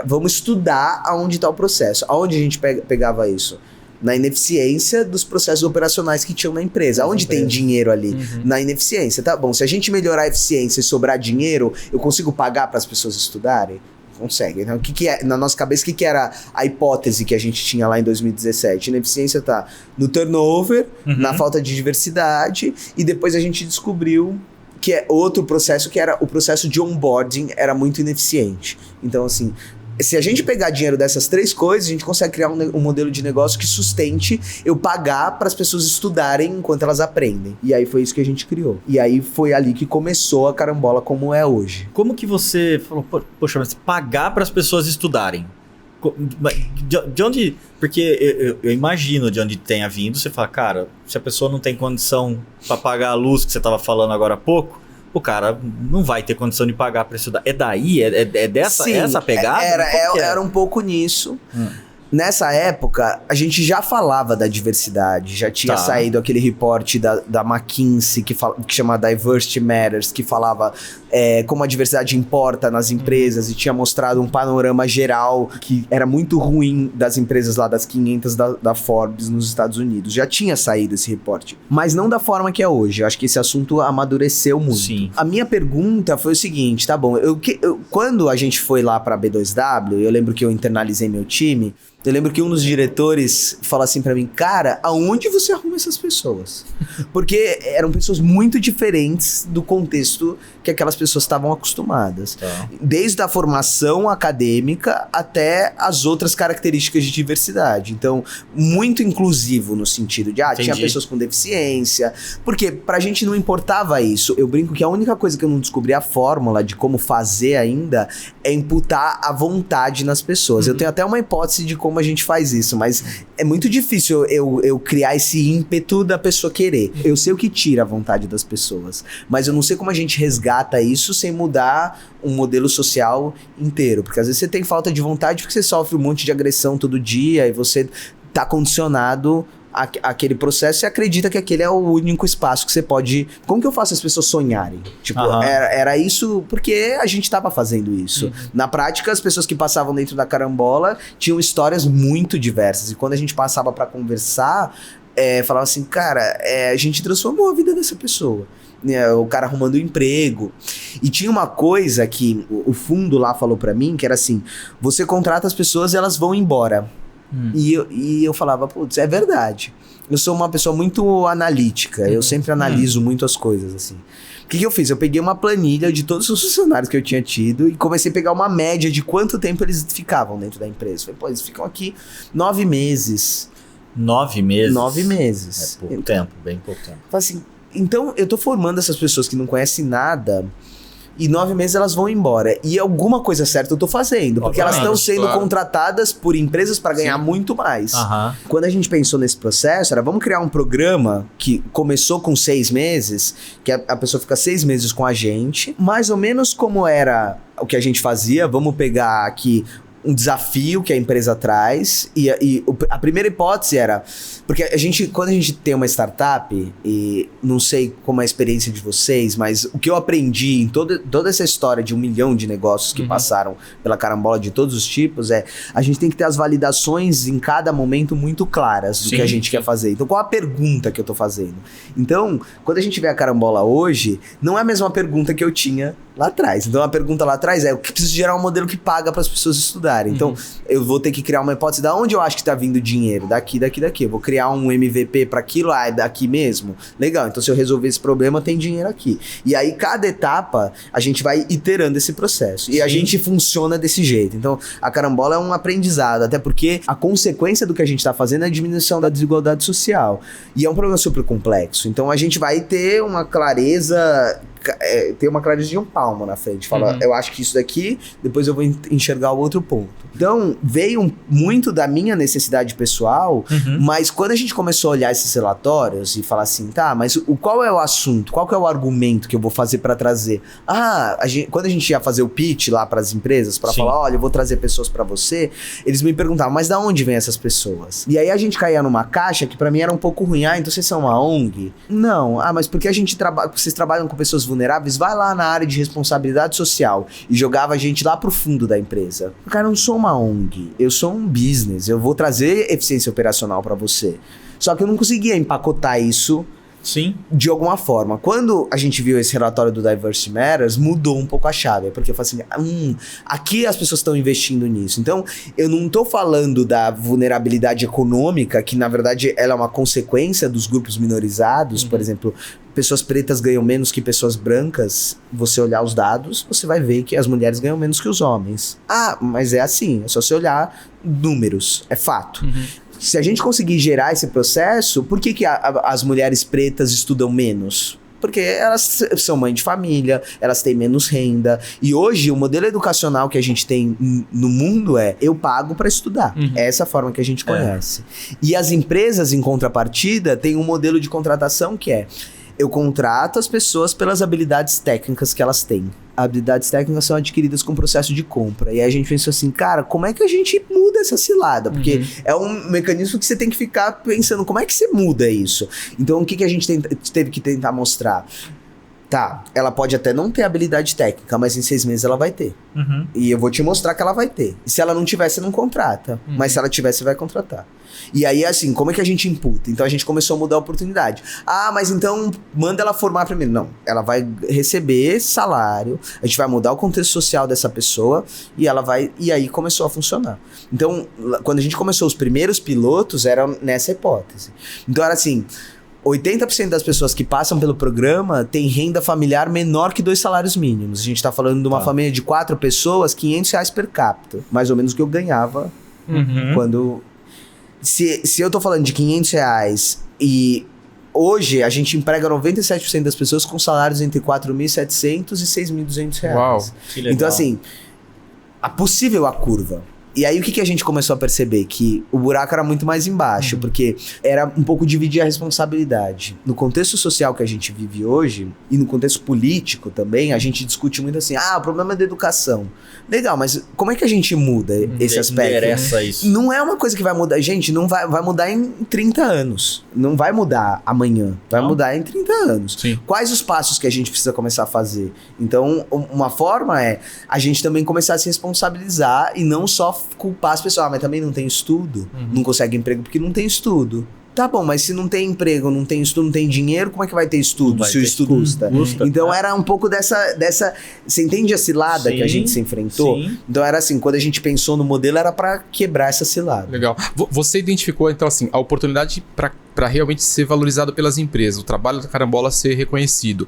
Vamos estudar aonde está o processo. Aonde a gente pegava isso? Na ineficiência dos processos operacionais que tinham na empresa. Aonde tem dinheiro ali? Na ineficiência. Tá bom, se a gente melhorar a eficiência e sobrar dinheiro, eu consigo pagar para as pessoas estudarem? Consegue. Então, na nossa cabeça, o que era a hipótese que a gente tinha lá em 2017? Ineficiência tá no turnover, na falta de diversidade, e depois a gente descobriu que é outro processo, que era o processo de onboarding, era muito ineficiente. Então, assim, se a gente pegar dinheiro dessas 3 coisas, a gente consegue criar um modelo de negócio que sustente eu pagar para as pessoas estudarem enquanto elas aprendem. E aí foi isso que a gente criou. E aí foi ali que começou a Carambola como é hoje. Como que você falou, poxa, mas pagar para as pessoas estudarem? De onde... Porque eu imagino de onde tenha vindo, você fala, cara, se a pessoa não tem condição para pagar a luz que você estava falando agora há pouco, o cara não vai ter condição de pagar para estudar. É daí? É dessa Sim, essa pegada? Era um pouco nisso. Nessa época, a gente já falava da diversidade, já tinha saído aquele reporte da McKinsey que chama Diversity Matters, que falava como a diversidade importa nas empresas e tinha mostrado um panorama geral que era muito ruim das empresas lá das 500 da Forbes nos Estados Unidos. Já tinha saído esse reporte, mas não da forma que é hoje. Eu acho que esse assunto amadureceu muito. Sim. A minha pergunta foi o seguinte, tá bom, quando a gente foi lá pra B2W, eu lembro que eu internalizei meu time. Eu lembro que um dos diretores falou assim pra mim, cara, aonde você arruma essas pessoas? Porque eram pessoas muito diferentes do contexto que aquelas pessoas estavam acostumadas. Desde a formação acadêmica até as outras características de diversidade. Então, muito inclusivo no sentido de, tinha pessoas com deficiência. Porque pra gente não importava isso. Eu brinco que a única coisa que eu não descobri a fórmula de como fazer ainda é imputar a vontade nas pessoas. Eu tenho até uma hipótese de como a gente faz isso, mas é muito difícil eu criar esse ímpeto da pessoa querer. Eu sei o que tira a vontade das pessoas, mas eu não sei como a gente resgata isso sem mudar um modelo social inteiro, porque às vezes você tem falta de vontade porque você sofre um monte de agressão todo dia e você tá condicionado aquele processo e acredita que aquele é o único espaço que você pode... Como que eu faço as pessoas sonharem? Tipo, era isso porque a gente tava fazendo isso. Na prática, as pessoas que passavam dentro da Carambola tinham histórias muito diversas. E quando a gente passava pra conversar, falava assim, cara, a gente transformou a vida dessa pessoa. O cara arrumando emprego. E tinha uma coisa que o fundo lá falou pra mim, que era assim, você contrata as pessoas e elas vão embora. E eu falava, putz, é verdade. Eu sou uma pessoa muito analítica, eu sempre analiso muito as coisas, assim. O que eu fiz? Eu peguei uma planilha de todos os funcionários que eu tinha tido e comecei a pegar uma média de quanto tempo eles ficavam dentro da empresa. Falei, pô, eles ficam aqui 9 meses. 9 meses? 9 meses. É pouco tempo, bem pouco tempo. Falei assim, então eu tô formando essas pessoas que não conhecem nada... E 9 meses elas vão embora. E alguma coisa certa eu tô fazendo. Porque elas estão sendo contratadas por empresas para ganhar muito mais. Quando a gente pensou nesse processo, era vamos criar um programa que começou com 6 meses, que a pessoa fica 6 meses com a gente. Mais ou menos como era o que a gente fazia. Vamos pegar aqui um desafio que a empresa traz e a primeira hipótese era, porque quando a gente tem uma startup, e não sei como é a experiência de vocês, mas o que eu aprendi em toda essa história de 1 milhão de negócios que passaram pela Carambola de todos os tipos, a gente tem que ter as validações em cada momento muito claras do que a gente quer fazer. Então, qual a pergunta que eu tô fazendo? Então, quando a gente vê a Carambola hoje, não é a mesma pergunta que eu tinha lá atrás. Então, a pergunta lá atrás é, eu preciso gerar um modelo que paga para as pessoas estudarem. Então, eu vou ter que criar uma hipótese da onde eu acho que tá vindo dinheiro. Daqui. Eu vou criar um MVP para aquilo, é daqui mesmo. Legal, então se eu resolver esse problema, tem dinheiro aqui. E aí, cada etapa, a gente vai iterando esse processo. E a gente funciona desse jeito. Então, a Carambola é um aprendizado, até porque a consequência do que a gente tá fazendo é a diminuição da desigualdade social. E é um problema super complexo. Então, a gente vai ter uma clareza... tem uma clareza de um palmo na frente. Fala, eu acho que isso daqui, depois eu vou enxergar o outro ponto. Então, veio muito da minha necessidade pessoal, mas quando a gente começou a olhar esses relatórios e falar assim, tá, mas qual é o assunto? Qual que é o argumento que eu vou fazer pra trazer? Quando a gente ia fazer o pitch lá pras empresas, pra falar, olha, eu vou trazer pessoas pra você, eles me perguntavam, mas da onde vêm essas pessoas? E aí a gente caía numa caixa que pra mim era um pouco ruim. Então vocês são uma ONG? Não. Mas porque vocês trabalham com pessoas vulneráveis, vai lá na área de responsabilidade social. E jogava a gente lá pro fundo da empresa. Cara, eu não sou uma ONG, eu sou um business, eu vou trazer eficiência operacional pra você. Só que eu não conseguia empacotar isso Sim. de alguma forma. Quando a gente viu esse relatório do Diversity Matters, mudou um pouco a chave, porque eu falei assim, aqui as pessoas estão investindo nisso. Então, eu não tô falando da vulnerabilidade econômica, que na verdade ela é uma consequência dos grupos minorizados, por exemplo, pessoas pretas ganham menos que pessoas brancas. Você olhar os dados, você vai ver que as mulheres ganham menos que os homens. Ah, mas é assim, é só você olhar números, é fato. Se a gente conseguir gerar esse processo, por que as mulheres pretas estudam menos? Porque elas são mãe de família, elas têm menos renda. E hoje o modelo educacional que a gente tem no mundo é: eu pago para estudar. É essa forma que a gente conhece. E as empresas, em contrapartida, têm um modelo de contratação que é: eu contrato as pessoas pelas habilidades técnicas que elas têm. Habilidades técnicas são adquiridas com o processo de compra. E aí a gente pensou assim, cara, como é que a gente muda essa cilada? Porque é um mecanismo que você tem que ficar pensando, como é que você muda isso? Então, o que a gente teve que tentar mostrar? Tá, ela pode até não ter habilidade técnica, mas em 6 meses ela vai ter. E eu vou te mostrar que ela vai ter. E se ela não tiver, você não contrata. Mas se ela tiver, você vai contratar. E aí, assim, como é que a gente imputa? Então a gente começou a mudar a oportunidade. Ah, mas então manda ela formar primeiro. Não, ela vai receber salário, a gente vai mudar o contexto social dessa pessoa e ela vai... E aí começou a funcionar. Então, quando a gente começou os primeiros pilotos, era nessa hipótese. Então era assim... 80% das pessoas que passam pelo programa têm renda familiar menor que 2 salários mínimos. A gente tá falando de uma família de 4 pessoas, R$500 per capita. Mais ou menos o que eu ganhava quando... Se eu tô falando de R$500 e hoje a gente emprega 97% das pessoas com salários entre R$4.700 e R$6.200. Uau, que legal. Então assim, possível a curva. E aí o que a gente começou a perceber? Que o buraco era muito mais embaixo, porque era um pouco dividir a responsabilidade. No contexto social que a gente vive hoje, e no contexto político também, a gente discute muito assim, o problema é da educação. Legal, mas como é que a gente muda esse aspecto? Interessa isso. Não é uma coisa que vai mudar, gente, não vai mudar em 30 anos. Não vai mudar amanhã, vai mudar em 30 anos. Sim. Quais os passos que a gente precisa começar a fazer? Então, uma forma é a gente também começar a se responsabilizar e não só culpar as pessoas, mas também não tem estudo, não consegue emprego porque não tem estudo. Tá bom, mas se não tem emprego, não tem estudo, não tem dinheiro, como é que vai ter estudo se o estudo custa? Então era um pouco dessa... Você entende a cilada que a gente se enfrentou? Sim. Então era assim, quando a gente pensou no modelo, era pra quebrar essa cilada. Legal. Você identificou, então, assim, a oportunidade para realmente ser valorizado pelas empresas, o trabalho da Carambola ser reconhecido.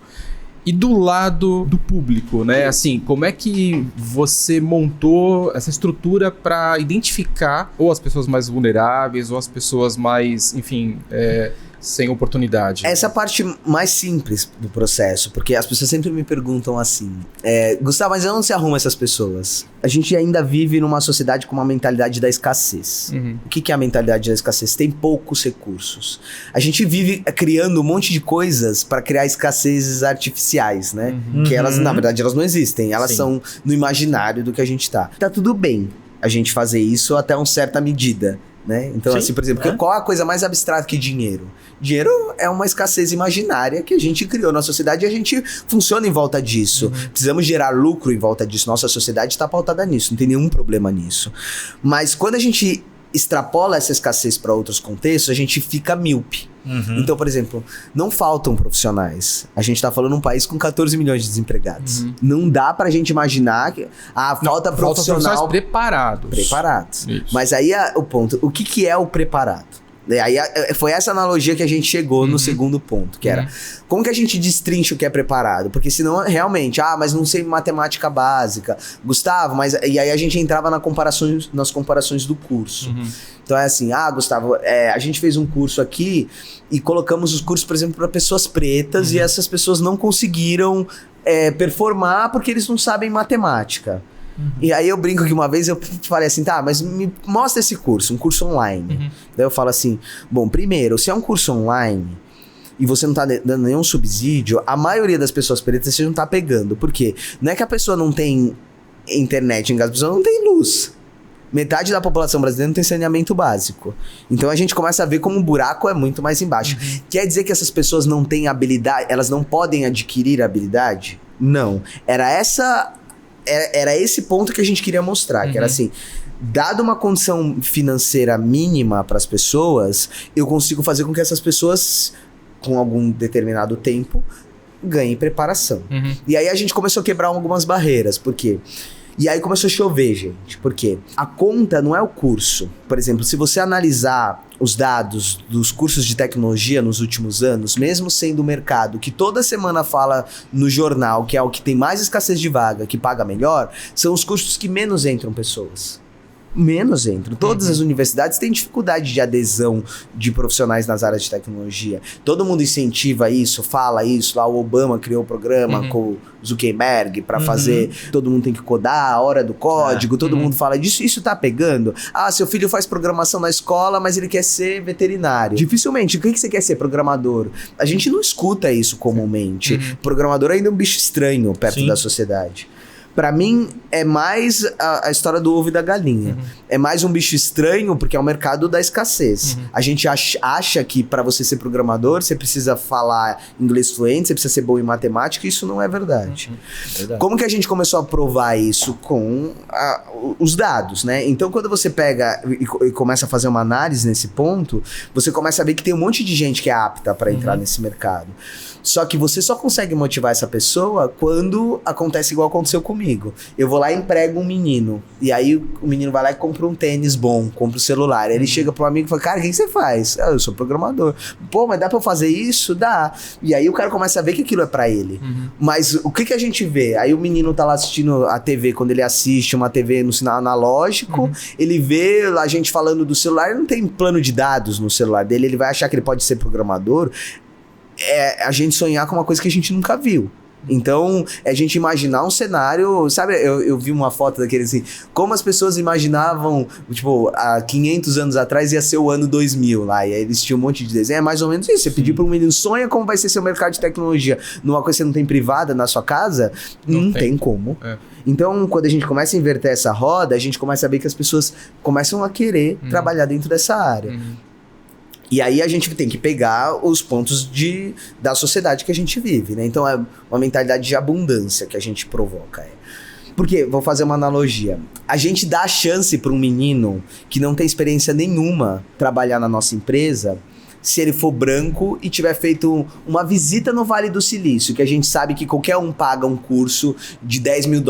E do lado do público, né? Assim, como é que você montou essa estrutura para identificar ou as pessoas mais vulneráveis ou as pessoas mais, enfim, sem oportunidade? Essa é a parte mais simples do processo, porque as pessoas sempre me perguntam assim, Gustavo, mas onde se arruma essas pessoas? A gente ainda vive numa sociedade com uma mentalidade da escassez. O que é a mentalidade da escassez? Tem poucos recursos. A gente vive criando um monte de coisas para criar escassezes artificiais, né? Que elas, na verdade, elas não existem. Elas são no imaginário do que a gente tá. Tá tudo bem a gente fazer isso até uma certa medida, né? Então, assim, por exemplo, qual a coisa mais abstrata que dinheiro? Dinheiro é uma escassez imaginária que a gente criou na sociedade e a gente funciona em volta disso. Precisamos gerar lucro em volta disso. Nossa sociedade está pautada nisso, não tem nenhum problema nisso. Mas quando a gente extrapola essa escassez para outros contextos, a gente fica míope. Então, por exemplo, não faltam profissionais. A gente tá falando de um país com 14 milhões de desempregados. Não dá pra gente imaginar que falta profissional preparados. Isso. Mas aí o ponto, o que é o preparado? Aí foi essa analogia que a gente chegou no segundo ponto, que era como que a gente destrincha o que é preparado? Porque senão realmente, mas não sei matemática básica, Gustavo, mas e aí a gente entrava nas comparações do curso. Então é assim, Gustavo, a gente fez um curso aqui e colocamos os cursos, por exemplo, para pessoas pretas e essas pessoas não conseguiram performar porque eles não sabem matemática. E aí eu brinco que uma vez eu falei assim, mas me mostra esse curso, um curso online. Daí eu falo assim, bom, primeiro, se é um curso online e você não tá dando nenhum subsídio, a maioria das pessoas pretas você não tá pegando. Por quê? Não é que a pessoa não tem internet em casa, a pessoa não tem luz. Metade da população brasileira não tem saneamento básico. Então a gente começa a ver como o buraco é muito mais embaixo. Quer dizer que essas pessoas não têm habilidade, elas não podem adquirir habilidade? Não. Era esse ponto que a gente queria mostrar, que era assim, dada uma condição financeira mínima para as pessoas, eu consigo fazer com que essas pessoas, com algum determinado tempo, ganhem preparação. E aí a gente começou a quebrar algumas barreiras. Por quê? E aí começou a chover, gente. Por quê? A conta não é o curso. Por exemplo, se você analisar os dados dos cursos de tecnologia nos últimos anos, mesmo sendo o mercado que toda semana fala no jornal que é o que tem mais escassez de vaga, que paga melhor, são os cursos que menos entram pessoas. Menos entram. Todas as universidades têm dificuldade de adesão de profissionais nas áreas de tecnologia. Todo mundo incentiva isso, fala isso. Lá o Obama criou o programa com o Zuckerberg para fazer. Todo mundo tem que codar, a hora do código. Todo mundo fala disso. Isso tá pegando? Ah, seu filho faz programação na escola, mas ele quer ser veterinário. Dificilmente. O que você quer ser? Programador. A gente não escuta isso comumente. Programador ainda é um bicho estranho perto da sociedade. Pra mim, é mais a história do ovo e da galinha. É mais um bicho estranho, porque é o mercado da escassez. A gente acha que pra você ser programador, você precisa falar inglês fluente, você precisa ser bom em matemática, e isso não é verdade. Como que a gente começou a provar isso? Com os dados, né? Então, quando você pega e começa a fazer uma análise nesse ponto, você começa a ver que tem um monte de gente que é apta pra entrar nesse mercado. Só que você só consegue motivar essa pessoa quando acontece igual aconteceu comigo. Eu vou lá e emprego um menino. E aí o menino vai lá e compra um tênis bom, compra um celular. Aí ele chega pro amigo e fala, cara, o que você faz? Ah, eu sou programador. Pô, mas dá pra eu fazer isso? Dá. E aí o cara começa a ver que aquilo é pra ele. Mas o que a gente vê? Aí o menino tá lá assistindo a TV, quando ele assiste uma TV no sinal analógico, ele vê a gente falando do celular, ele não tem plano de dados no celular dele, ele vai achar que ele pode ser programador. É a gente sonhar com uma coisa que a gente nunca viu. Então, é a gente imaginar um cenário... Sabe, eu vi uma foto daquele assim... Como as pessoas imaginavam, tipo, há 500 anos atrás ia ser o ano 2000 lá. E aí eles tinham um monte de desenho. É mais ou menos isso. Você pedir para um menino, sonha como vai ser seu mercado de tecnologia. Numa coisa que você não tem privada na sua casa, não tem como. Então, quando a gente começa a inverter essa roda, a gente começa a ver que as pessoas começam a querer trabalhar dentro dessa área. E aí a gente tem que pegar os pontos da sociedade que a gente vive, né? Então é uma mentalidade de abundância que a gente provoca. Porque, vou fazer uma analogia, a gente dá a chance para um menino que não tem experiência nenhuma trabalhar na nossa empresa, se ele for branco e tiver feito uma visita no Vale do Silício, que a gente sabe que qualquer um paga um curso de $10 mil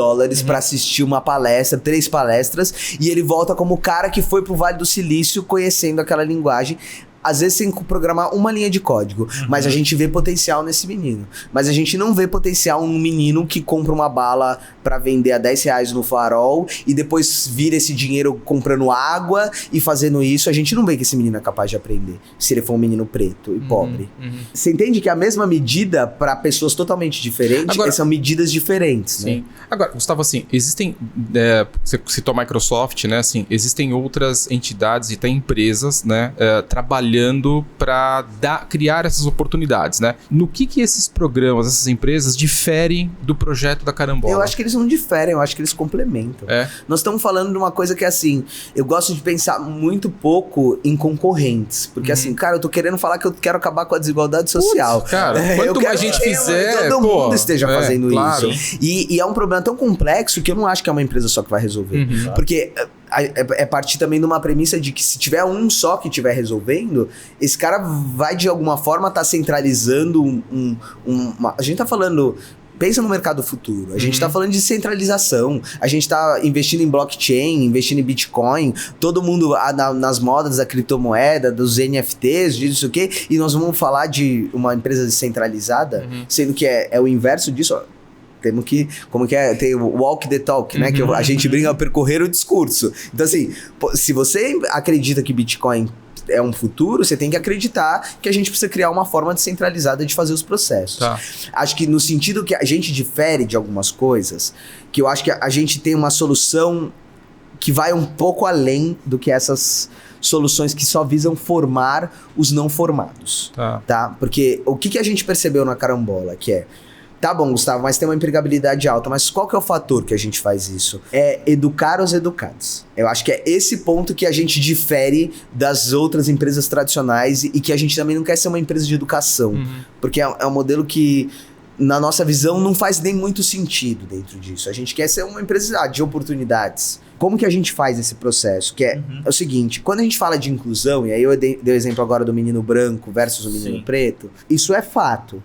para assistir uma palestra, 3 palestras, e ele volta como o cara que foi pro Vale do Silício conhecendo aquela linguagem. Às vezes tem que programar uma linha de código, mas a gente vê potencial nesse menino. Mas a gente não vê potencial num menino que compra uma bala pra vender a R$10 no farol e depois vira esse dinheiro comprando água e fazendo isso. A gente não vê que esse menino é capaz de aprender, se ele for um menino preto e pobre. Você entende que a mesma medida para pessoas totalmente diferentes, agora, são medidas diferentes, sim, né? Agora, Gustavo, assim, existem... você citou a Microsoft, né? Assim, existem outras entidades e até empresas, né? Trabalhando para criar essas oportunidades, né? No que esses programas, essas empresas diferem do projeto da Carambola? Eu acho que eles não diferem, eu acho que eles complementam. Nós estamos falando de uma coisa que, assim, eu gosto de pensar muito pouco em concorrentes, porque assim, cara, eu tô querendo falar que eu quero acabar com a desigualdade social. Putz, cara, quanto mais gente fizer, todo mundo esteja fazendo claro. isso. E é um problema tão complexo que eu não acho que é uma empresa só que vai resolver. Porque é partir também de uma premissa de que se tiver um só que estiver resolvendo, esse cara vai de alguma forma estar centralizando a gente tá falando... Pensa no mercado futuro. A gente tá falando de centralização. A gente tá investindo em blockchain, investindo em Bitcoin. Todo mundo nas modas da criptomoeda, dos NFTs, disso o quê. E nós vamos falar de uma empresa descentralizada, sendo que é o inverso disso. Temos que, como que é? Tem o walk the talk, né? Que a gente brinca a percorrer o discurso. Então, assim, se você acredita que Bitcoin é um futuro, você tem que acreditar que a gente precisa criar uma forma descentralizada de fazer os processos. Acho que no sentido que a gente difere de algumas coisas, que eu acho que a gente tem uma solução que vai um pouco além do que essas soluções que só visam formar os não formados. Tá? Porque o que a gente percebeu na Carambola, que é Tá bom, Gustavo, mas tem uma empregabilidade alta. Mas qual que é o fator que a gente faz isso? É educar os educados. Eu acho que é esse ponto que a gente difere das outras empresas tradicionais e que a gente também não quer ser uma empresa de educação. Porque é um modelo que, na nossa visão, não faz nem muito sentido dentro disso. A gente quer ser uma empresa de oportunidades. Como que a gente faz esse processo? Que é o seguinte, quando a gente fala de inclusão, e aí eu dei o exemplo agora do menino branco versus o menino preto, isso é fato.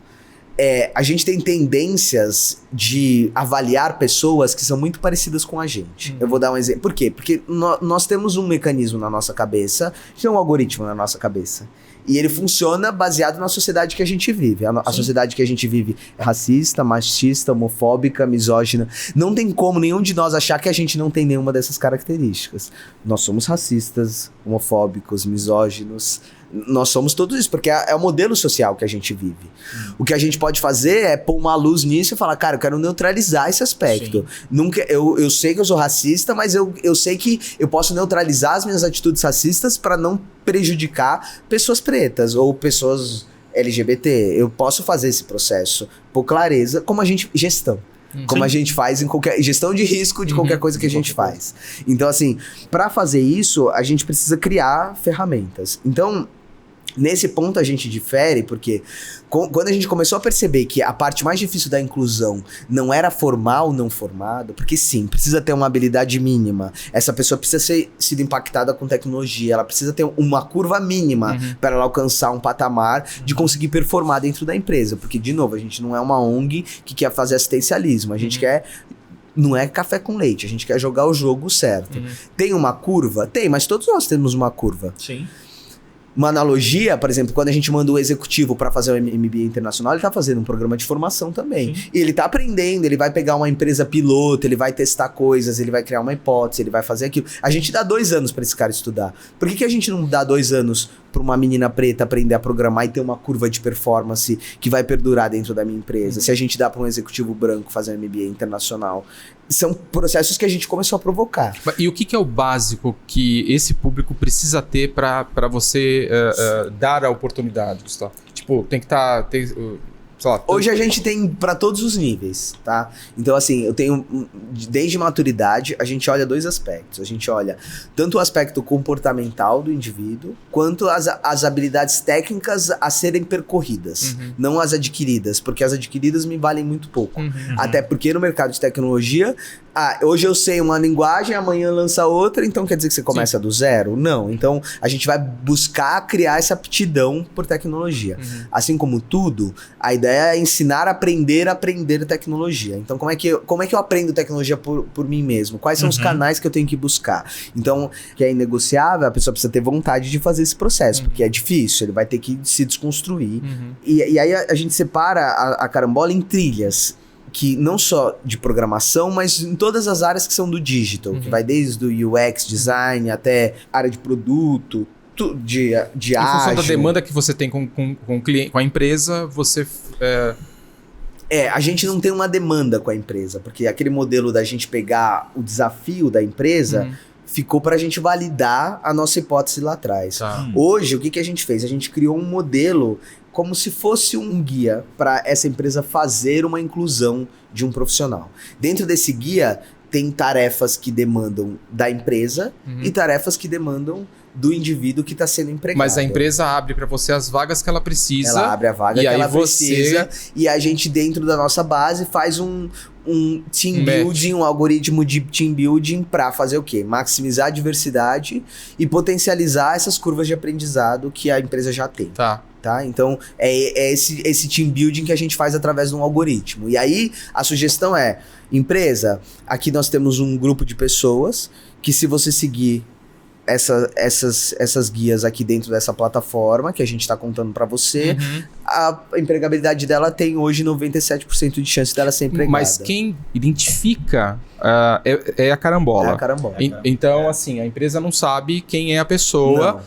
A gente tem tendências de avaliar pessoas que são muito parecidas com a gente. Eu vou dar um exemplo. Por quê? Porque nós temos um mecanismo na nossa cabeça, tem um algoritmo na nossa cabeça. E ele funciona baseado na sociedade que a gente vive. A sociedade que a gente vive é racista, machista, homofóbica, misógina. Não tem como nenhum de nós achar que a gente não tem nenhuma dessas características. Nós somos racistas, homofóbicos, misóginos. Nós somos todos isso, porque é o modelo social que a gente vive. O que a gente pode fazer é pôr uma luz nisso e falar, cara, eu quero neutralizar esse aspecto. Nunca, eu sei que eu sou racista, mas eu sei que eu posso neutralizar as minhas atitudes racistas para não prejudicar pessoas pretas ou pessoas LGBT. Eu posso fazer esse processo por clareza, como a gente... Gestão. Como a gente faz em qualquer... Gestão de risco de qualquer coisa que a gente faz. Então, assim, para fazer isso, a gente precisa criar ferramentas. Então, nesse ponto a gente difere, porque quando a gente começou a perceber que a parte mais difícil da inclusão não era formal ou não formado, porque sim, precisa ter uma habilidade mínima. Essa pessoa precisa ter sido impactada com tecnologia, ela precisa ter uma curva mínima para ela alcançar um patamar de conseguir performar dentro da empresa. Porque, de novo, a gente não é uma ONG que quer fazer assistencialismo, a gente quer... Não é café com leite, a gente quer jogar o jogo certo. Tem uma curva? Tem, mas todos nós temos uma curva. Sim. Uma analogia, por exemplo, quando a gente manda o executivo para fazer o MBA internacional, ele tá fazendo um programa de formação também. E ele tá aprendendo, ele vai pegar uma empresa piloto, ele vai testar coisas, ele vai criar uma hipótese, ele vai fazer aquilo. A gente dá 2 anos para esse cara estudar. Por que a gente não dá 2 anos para uma menina preta aprender a programar e ter uma curva de performance que vai perdurar dentro da minha empresa? Se a gente dá para um executivo branco fazer um MBA internacional. São processos que a gente começou a provocar. E o que é o básico que esse público precisa ter para você dar a oportunidade, Gustavo? Tipo, tem que estar... Hoje a gente tem para todos os níveis, tá? Então, assim, eu tenho... Desde maturidade, a gente olha 2 aspectos. A gente olha tanto o aspecto comportamental do indivíduo, quanto as habilidades técnicas a serem percorridas. Não as adquiridas, porque as adquiridas me valem muito pouco. Até porque no mercado de tecnologia... hoje eu sei uma linguagem, amanhã lança outra, então quer dizer que você começa do zero? Não. Então, a gente vai buscar criar essa aptidão por tecnologia. Assim como tudo, a ideia é ensinar a aprender tecnologia. Então, como é que eu aprendo tecnologia por mim mesmo? Quais são os canais que eu tenho que buscar? Então, que é inegociável, a pessoa precisa ter vontade de fazer esse processo, porque é difícil, ele vai ter que se desconstruir. E aí a gente separa a carambola em trilhas, que não só de programação, mas em todas as áreas que são do digital, que vai desde o UX, design, até área de produto, de em função da demanda que você tem com o cliente, com a empresa, você... a gente não tem uma demanda com a empresa, porque aquele modelo da gente pegar o desafio da empresa... ficou para a gente validar a nossa hipótese lá atrás. Hoje, o que a gente fez? A gente criou um modelo como se fosse um guia para essa empresa fazer uma inclusão de um profissional. Dentro desse guia, tem tarefas que demandam da empresa e tarefas que demandam do indivíduo que está sendo empregado. Mas a empresa abre para você as vagas que ela precisa. Ela abre a vaga que ela precisa e a gente, dentro da nossa base, faz um team building, um algoritmo de team building para fazer o quê? Maximizar a diversidade e potencializar essas curvas de aprendizado que a empresa já tem. Tá? Então, é esse team building que a gente faz através de um algoritmo. E aí, a sugestão é, empresa, aqui nós temos um grupo de pessoas que, se você seguir essas guias aqui dentro dessa plataforma que a gente está contando para você, a empregabilidade dela tem hoje 97% de chance dela ser empregada. Mas quem identifica é a carambola. É a carambola. Então, assim, a empresa não sabe quem é a pessoa.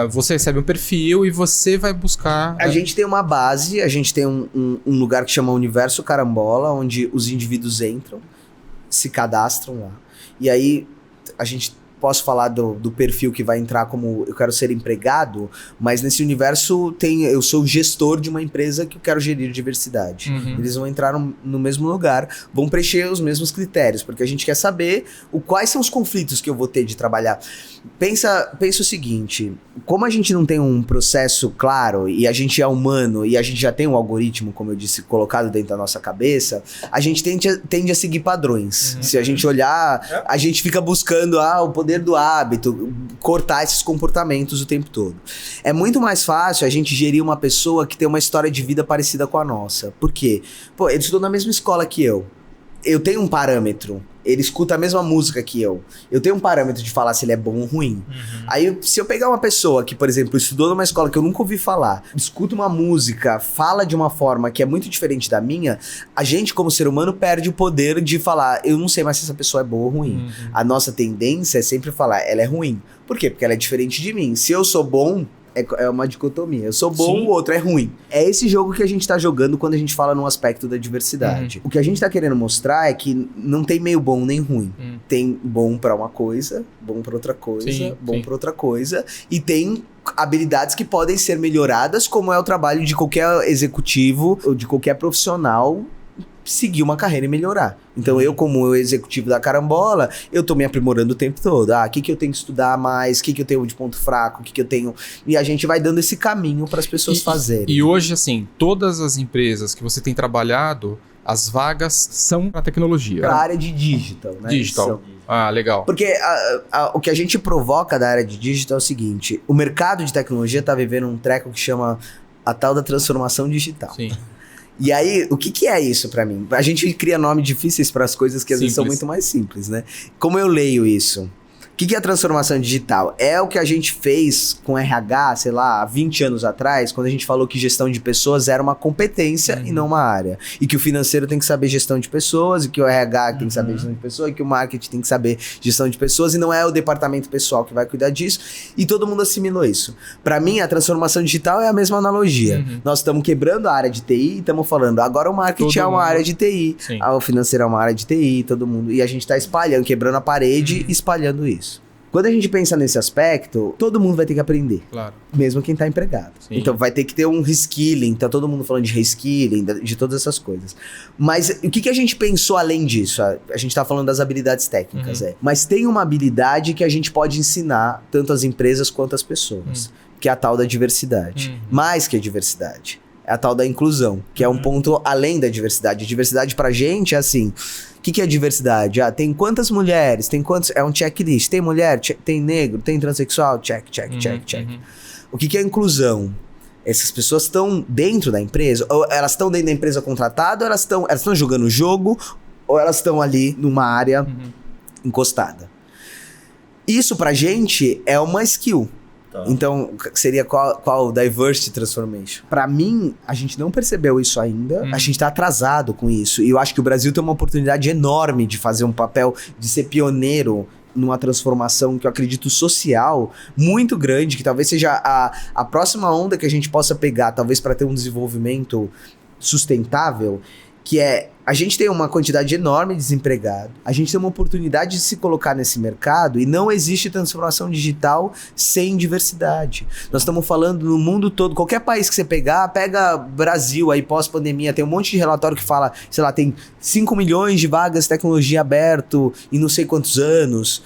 Você recebe um perfil e você vai buscar... A gente tem uma base, a gente tem um lugar que chama Universo Carambola, onde os indivíduos entram, se cadastram lá. E aí a gente posso falar do perfil que vai entrar como eu quero ser empregado, mas nesse universo eu sou o gestor de uma empresa que eu quero gerir diversidade. Eles vão entrar no mesmo lugar, vão preencher os mesmos critérios, porque a gente quer saber quais são os conflitos que eu vou ter de trabalhar. Pensa o seguinte, como a gente não tem um processo claro e a gente é humano e a gente já tem um algoritmo, como eu disse, colocado dentro da nossa cabeça, a gente tende a seguir padrões. Se a gente olhar, a gente fica buscando o poder do hábito, cortar esses comportamentos o tempo todo. É muito mais fácil a gente gerir uma pessoa que tem uma história de vida parecida com a nossa. Por quê? Pô, ele estudou na mesma escola que eu. Eu tenho um parâmetro. Ele escuta a mesma música que eu. Eu tenho um parâmetro de falar se ele é bom ou ruim. Aí, se eu pegar uma pessoa que, por exemplo, estudou numa escola que eu nunca ouvi falar, escuta uma música, fala de uma forma que é muito diferente da minha, a gente, como ser humano, perde o poder de falar, eu não sei mais se essa pessoa é boa ou ruim. A nossa tendência é sempre falar, ela é ruim. Por quê? Porque ela é diferente de mim. Se eu sou bom, é uma dicotomia. Eu sou bom, o outro é ruim. É esse jogo que a gente tá jogando quando a gente fala no aspecto da diversidade. O que a gente tá querendo mostrar é que não tem meio bom nem ruim. Tem bom pra uma coisa, bom pra outra coisa, bom pra outra coisa. E tem habilidades que podem ser melhoradas, como é o trabalho de qualquer executivo ou de qualquer profissional seguir uma carreira e melhorar. Então eu, como executivo da Carambola, eu tô me aprimorando o tempo todo. O que eu tenho que estudar mais? O que eu tenho de ponto fraco? O que eu tenho... E a gente vai dando esse caminho para as pessoas fazerem. E hoje, assim, todas as empresas que você tem trabalhado, as vagas são para tecnologia. Para a área de digital, né? Digital. Legal. Porque o que a gente provoca da área de digital é o seguinte, o mercado de tecnologia tá vivendo um treco que chama a tal da transformação digital. Sim. E aí, o que é isso pra mim? A gente cria nomes difíceis para as coisas que às vezes são muito mais simples, né? Como eu leio isso? O que é a transformação digital? É o que a gente fez com RH, sei lá, há 20 anos atrás, quando a gente falou que gestão de pessoas era uma competência e não uma área. E que o financeiro tem que saber gestão de pessoas, e que o RH tem que saber gestão de pessoas, e que o marketing tem que saber gestão de pessoas, e não é o departamento pessoal que vai cuidar disso. E todo mundo assimilou isso. Pra mim, a transformação digital é a mesma analogia. Nós estamos quebrando a área de TI e estamos falando, agora o marketing é uma área de TI, o financeiro é uma área de TI, todo mundo. E a gente tá espalhando, quebrando a parede e espalhando isso. Quando a gente pensa nesse aspecto, todo mundo vai ter que aprender. Claro. Mesmo quem tá empregado. Sim. Então vai ter que ter um reskilling, tá todo mundo falando de reskilling, de todas essas coisas. Mas o que a gente pensou além disso? A gente tá falando das habilidades técnicas, mas tem uma habilidade que a gente pode ensinar tanto às empresas quanto às pessoas, que é a tal da diversidade. Mais que a diversidade. É a tal da inclusão, que é um ponto além da diversidade. A diversidade pra gente é assim... O que é diversidade? Tem quantas mulheres? Tem quantos... É um checklist. Tem mulher? Tem negro? Tem transexual? Check. O que é inclusão? Essas pessoas estão dentro da empresa? Ou elas estão dentro da empresa contratada? Ou elas estão jogando o jogo? Ou elas estão ali numa área encostada? Isso pra gente é uma skill. Então, seria qual diversity transformation? Pra mim, a gente não percebeu isso ainda. A gente tá atrasado com isso. E eu acho que o Brasil tem uma oportunidade enorme de fazer um papel, de ser pioneiro numa transformação que eu acredito social muito grande, que talvez seja a próxima onda que a gente possa pegar, talvez para ter um desenvolvimento sustentável, que é... A gente tem uma quantidade enorme de desempregado, a gente tem uma oportunidade de se colocar nesse mercado e não existe transformação digital sem diversidade. Nós estamos falando no mundo todo, qualquer país que você pega Brasil aí pós-pandemia, tem um monte de relatório que fala, sei lá, tem 5 milhões de vagas de tecnologia aberto em não sei quantos anos.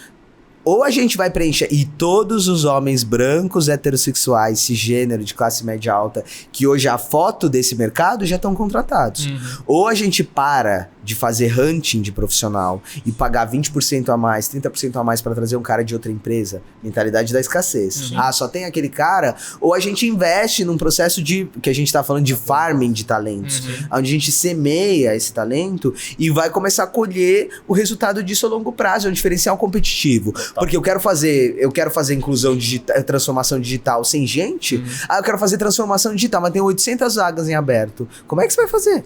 Ou a gente vai preencher, e todos os homens brancos, heterossexuais, cisgênero, de classe média alta, que hoje a foto desse mercado já estão contratados. Ou a gente para de fazer hunting de profissional e pagar 20% a mais, 30% a mais para trazer um cara de outra empresa, mentalidade da escassez. Só tem aquele cara, ou a gente investe num processo que a gente tá falando de farming de talentos, onde a gente semeia esse talento e vai começar a colher o resultado disso a longo prazo, é um diferencial competitivo. Porque eu quero fazer inclusão digital, transformação digital sem gente, eu quero fazer transformação digital, mas tem 800 vagas em aberto. Como é que você vai fazer?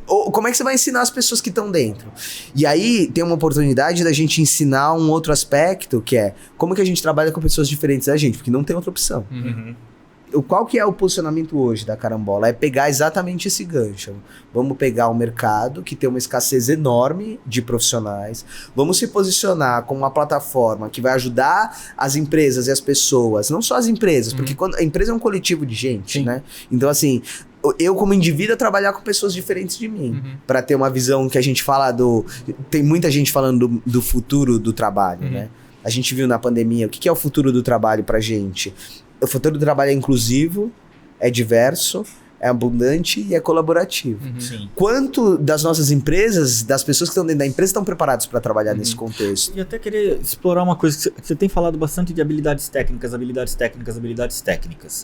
Como é que você vai ensinar as pessoas que estão dentro? E aí tem uma oportunidade da gente ensinar um outro aspecto, que é como que a gente trabalha com pessoas diferentes da gente, porque não tem outra opção. qual que é o posicionamento hoje da Carambola? É pegar exatamente esse gancho. Vamos pegar um mercado que tem uma escassez enorme de profissionais, vamos se posicionar como uma plataforma que vai ajudar as empresas e as pessoas, não só as empresas, porque quando a empresa é um coletivo de gente, né? Então, assim, eu como indivíduo trabalhar com pessoas diferentes de mim, para ter uma visão que a gente fala tem muita gente falando do futuro do trabalho, né? A gente viu na pandemia, o que é o futuro do trabalho pra gente? O futuro do trabalho é inclusivo, é diverso, é abundante e é colaborativo. Quanto das nossas empresas, das pessoas que estão dentro da empresa, estão preparadas para trabalhar nesse contexto? E até querer explorar uma coisa que você tem falado bastante de habilidades técnicas.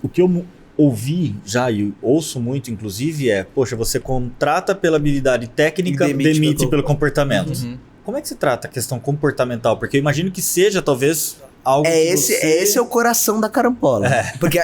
O que eu ouvi já e ouço muito, inclusive, poxa, você contrata pela habilidade técnica, demite pelo comportamento. Como é que se trata a questão comportamental? Porque eu imagino que seja, talvez, algo esse é o coração da Carambola. Porque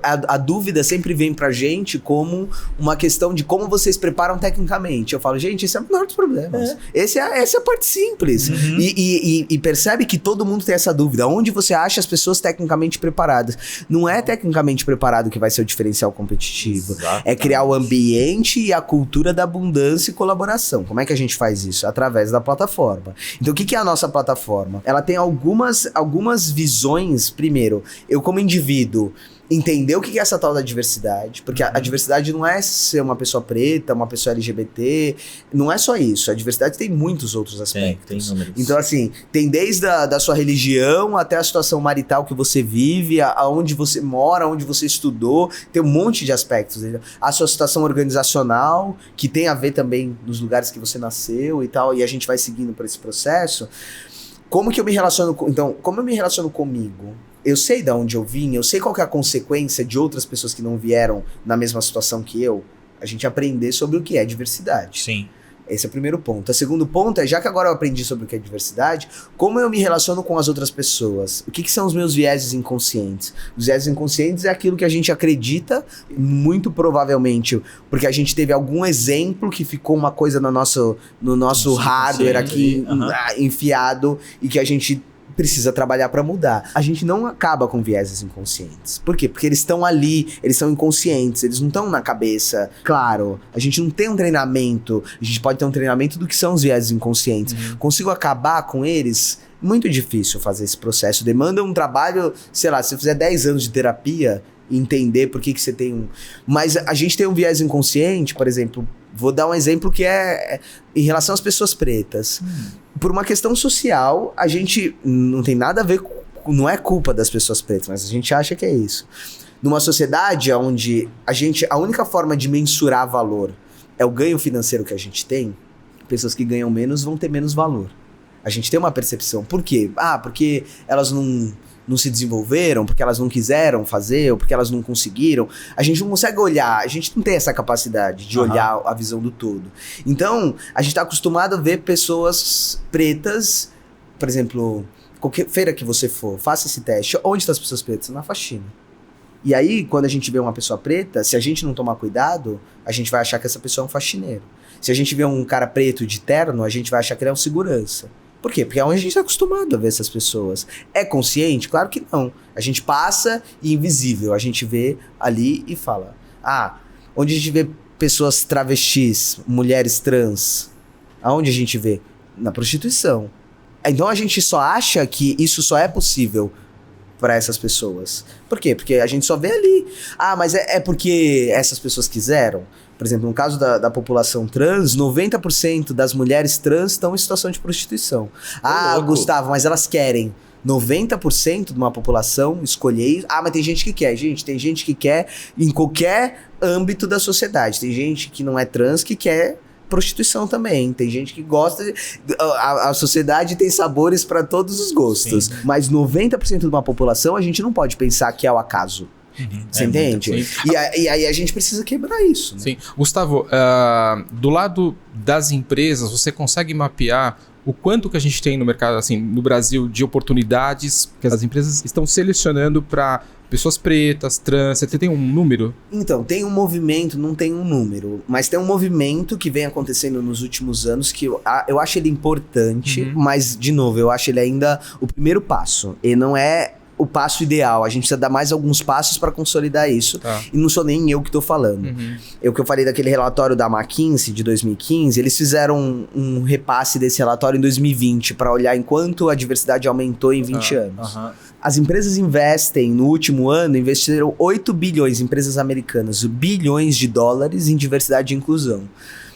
a dúvida sempre vem pra gente como uma questão de como vocês preparam tecnicamente. Eu falo, gente, esse é o menor dos problemas. Essa é a parte simples. E percebe que todo mundo tem essa dúvida. Onde você acha as pessoas tecnicamente preparadas? Não é tecnicamente preparado que vai ser o diferencial competitivo. Exatamente. É criar o ambiente e a cultura da abundância e colaboração. Como é que a gente faz isso? Através da plataforma. Então, o que é a nossa plataforma? Ela tem algumas visões. Primeiro, eu como indivíduo entender o que é essa tal da diversidade, porque a diversidade não é ser uma pessoa preta, uma pessoa LGBT, não é só isso, a diversidade tem muitos outros aspectos. Tem então, assim, tem desde da sua religião até a situação marital que você vive, aonde você mora, onde você estudou, tem um monte de aspectos. A sua situação organizacional, que tem a ver também nos lugares que você nasceu e tal, e a gente vai seguindo por esse processo. Como que eu me relaciono como eu me relaciono comigo? Eu sei de onde eu vim, eu sei qual que é a consequência de outras pessoas que não vieram na mesma situação que eu. A gente aprender sobre o que é diversidade. Sim. Esse é o primeiro ponto. O segundo ponto é, já que agora eu aprendi sobre o que é diversidade, como eu me relaciono com as outras pessoas? O que são os meus vieses inconscientes? Os vieses inconscientes é aquilo que a gente acredita, muito provavelmente, porque a gente teve algum exemplo que ficou uma coisa no nosso hardware aqui, enfiado, e que a gente precisa trabalhar para mudar. A gente não acaba com vieses inconscientes. Por quê? Porque eles estão ali, eles são inconscientes, eles não estão na cabeça. Claro, a gente não tem um treinamento, a gente pode ter um treinamento do que são os vieses inconscientes. Consigo acabar com eles? Muito difícil fazer esse processo. Demanda um trabalho, sei lá, se você fizer 10 anos de terapia, entender por que você tem um... Mas a gente tem um viés inconsciente, por exemplo, vou dar um exemplo que é em relação às pessoas pretas. Por uma questão social, a gente não tem nada a ver com... Não é culpa das pessoas pretas, mas a gente acha que é isso. Numa sociedade onde a única forma de mensurar valor é o ganho financeiro que a gente tem, pessoas que ganham menos vão ter menos valor. A gente tem uma percepção. Por quê? Porque elas não se desenvolveram, porque elas não quiseram fazer, ou porque elas não conseguiram. A gente não consegue olhar, a gente não tem essa capacidade de olhar a visão do todo. Então, a gente está acostumado a ver pessoas pretas, por exemplo, qualquer feira que você for, faça esse teste. Onde estão as pessoas pretas? Na faxina. E aí, quando a gente vê uma pessoa preta, se a gente não tomar cuidado, a gente vai achar que essa pessoa é um faxineiro. Se a gente vê um cara preto de terno, a gente vai achar que ele é um segurança. Por quê? Porque é onde a gente está acostumado a ver essas pessoas. É consciente? Claro que não. A gente passa e invisível. A gente vê ali e fala. Onde a gente vê pessoas travestis, mulheres trans, aonde a gente vê? Na prostituição. Então a gente só acha que isso só é possível para essas pessoas. Por quê? Porque a gente só vê ali. Mas é porque essas pessoas quiseram? Por exemplo, no caso da população trans, 90% das mulheres trans estão em situação de prostituição. Gustavo, mas elas querem. 90% de uma população escolher isso. Mas tem gente que quer. Gente, tem gente que quer em qualquer âmbito da sociedade. Tem gente que não é trans que quer prostituição também. Tem gente que gosta a sociedade tem sabores para todos os gostos. Sim. Mas 90% de uma população a gente não pode pensar que é o acaso. Você entende? E aí a gente precisa quebrar isso. Né? Sim. Gustavo, do lado das empresas, você consegue mapear o quanto que a gente tem no mercado, assim, no Brasil, de oportunidades que as empresas estão selecionando para pessoas pretas, trans? Você tem um número? Então, tem um movimento, não tem um número, mas tem um movimento que vem acontecendo nos últimos anos que eu acho ele importante, mas, de novo, eu acho ele ainda o primeiro passo. E não é o passo ideal. A gente precisa dar mais alguns passos para consolidar isso. E não sou nem eu que tô falando. O que eu falei daquele relatório da McKinsey de 2015, eles fizeram um repasse desse relatório em 2020 para olhar enquanto a diversidade aumentou em 20 anos. As empresas investem, no último ano, investiram 8 bilhões, empresas americanas, bilhões de dólares em diversidade e inclusão.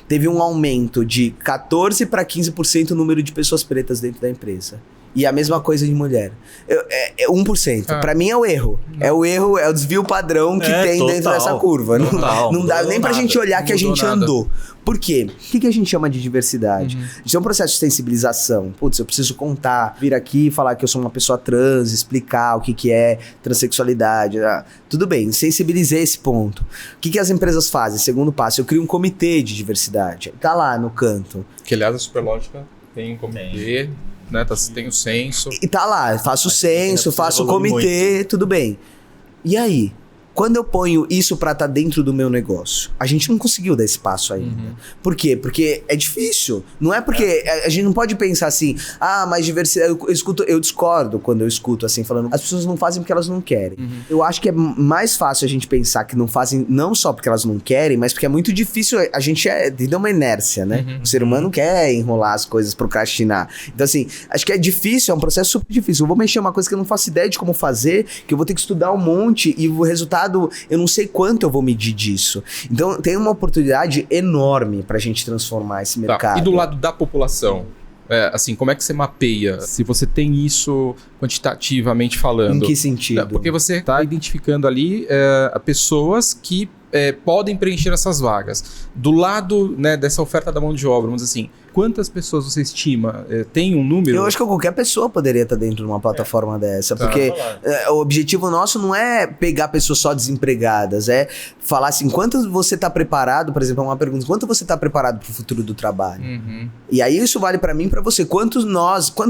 Teve um aumento de 14% para 15% o número de pessoas pretas dentro da empresa. E a mesma coisa de mulher. É 1%. Pra mim é o erro. É o erro, é o desvio padrão que tem dentro dessa curva. Não dá nem pra gente olhar que a gente andou. Por quê? O que a gente chama de diversidade? Isso é um processo de sensibilização. Putz, eu preciso contar, vir aqui e falar que eu sou uma pessoa trans, explicar o que é transexualidade. Tudo bem, sensibilizei esse ponto. O que as empresas fazem? Segundo passo, eu crio um comitê de diversidade. Tá lá no canto. Que aliás a Superlógica tem um comitê... Né? Tem o censo. E tá lá, faço o censo, faço o comitê, muito. Tudo bem. E aí? Quando eu ponho isso pra estar dentro do meu negócio, a gente não conseguiu dar esse passo ainda. Por quê? Porque é difícil. Não é porque... A gente não pode pensar assim, mas diversidade... Eu discordo quando eu escuto assim, falando, as pessoas não fazem porque elas não querem. Eu acho que é mais fácil a gente pensar que não fazem não só porque elas não querem, mas porque é muito difícil. A gente tem uma inércia, né? O ser humano quer enrolar as coisas, procrastinar. Então assim, acho que é difícil, é um processo super difícil. Eu vou mexer uma coisa que eu não faço ideia de como fazer, que eu vou ter que estudar um monte e o resultado eu não sei quanto eu vou medir disso. Então tem uma oportunidade enorme pra gente transformar esse mercado. E do lado da população? Assim, como é que você mapeia? Se você tem isso quantitativamente falando. Em que sentido? Porque você está identificando ali pessoas que podem preencher essas vagas. Do lado, né, dessa oferta da mão de obra, vamos dizer assim, quantas pessoas você estima? Tem um número? Eu acho que qualquer pessoa poderia estar dentro de uma plataforma dessa, porque o objetivo nosso não é pegar pessoas só desempregadas, é falar assim, quanto você está preparado, por exemplo, uma pergunta, quanto você está preparado para o futuro do trabalho? E aí isso vale para mim e para você. Quanto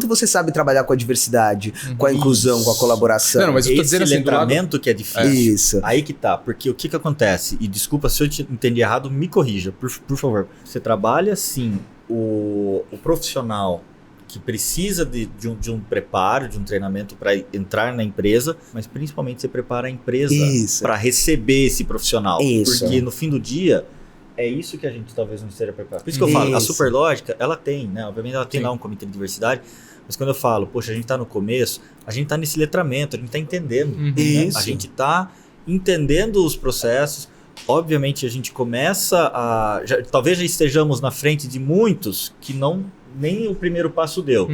você sabe trabalhar com a diversidade, com a inclusão, com a colaboração? Não, mas eu tô dizendo assim, letramento que é difícil. Isso. Aí que tá, porque o que acontece? E desculpa se eu te entendi errado, me corrija, por favor. Você trabalha, sim, o profissional que precisa de um preparo, de um treinamento para entrar na empresa, mas principalmente você prepara a empresa para receber esse profissional. Isso. Porque no fim do dia, é isso que a gente talvez não esteja preparado. Por isso que eu falo, a Superlógica, ela tem, né? Obviamente ela tem lá um comitê de diversidade, mas quando eu falo, poxa, a gente está no começo, a gente está nesse letramento, a gente está entendendo. Né? A gente está entendendo os processos. Obviamente a gente começa talvez já estejamos na frente de muitos que nem o primeiro passo deu.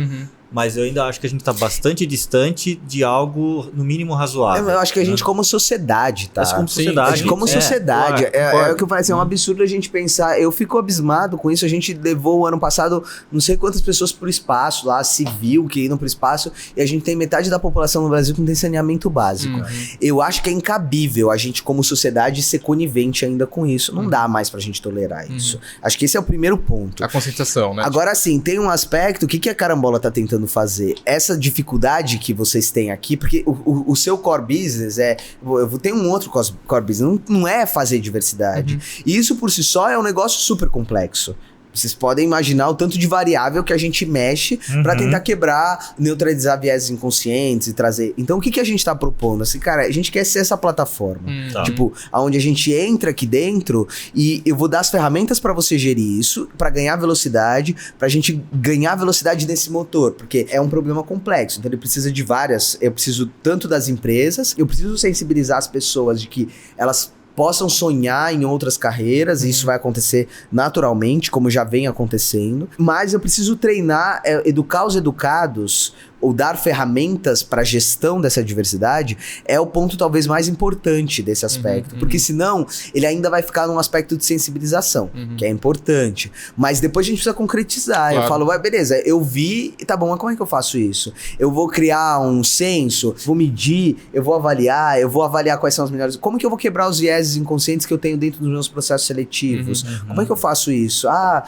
Mas eu ainda acho que a gente está bastante distante de algo, no mínimo, razoável. Eu acho que a gente como sociedade, tá? Como sociedade. A gente como sociedade. Claro, é o que eu falei assim, é um absurdo a gente pensar. Eu fico abismado com isso. A gente levou o ano passado não sei quantas pessoas pro espaço lá, civil, que iam pro espaço, e a gente tem metade da população no Brasil que não tem saneamento básico. Eu acho que é incabível a gente como sociedade ser conivente ainda com isso. Não dá mais pra gente tolerar isso. Acho que esse é o primeiro ponto. A conscientização, né? Agora sim, tem um aspecto, o que a Carambola tá tentando fazer? Essa dificuldade que vocês têm aqui, porque o seu core business eu tenho um outro core business, não é fazer diversidade. E isso por si só é um negócio super complexo. Vocês podem imaginar o tanto de variável que a gente mexe para tentar quebrar, neutralizar vieses inconscientes e trazer. Então, o que a gente tá propondo? Assim, cara, a gente quer ser essa plataforma. Tipo, onde a gente entra aqui dentro e eu vou dar as ferramentas para você gerir isso, para ganhar velocidade, pra gente ganhar velocidade nesse motor, porque é um problema complexo. Então, ele precisa de várias. Eu preciso tanto das empresas, eu preciso sensibilizar as pessoas de que elas possam sonhar em outras carreiras, e isso vai acontecer naturalmente, como já vem acontecendo. Mas eu preciso treinar, educar os educados, ou dar ferramentas para a gestão dessa diversidade, é o ponto talvez mais importante desse aspecto. Porque senão, ele ainda vai ficar num aspecto de sensibilização, que é importante. Mas depois a gente precisa concretizar. Claro. Eu falo, beleza, eu vi, tá bom, mas como é que eu faço isso? Eu vou criar um censo, vou medir, eu vou avaliar quais são as melhores... Como que eu vou quebrar os vieses inconscientes que eu tenho dentro dos meus processos seletivos? Como é que eu faço isso? A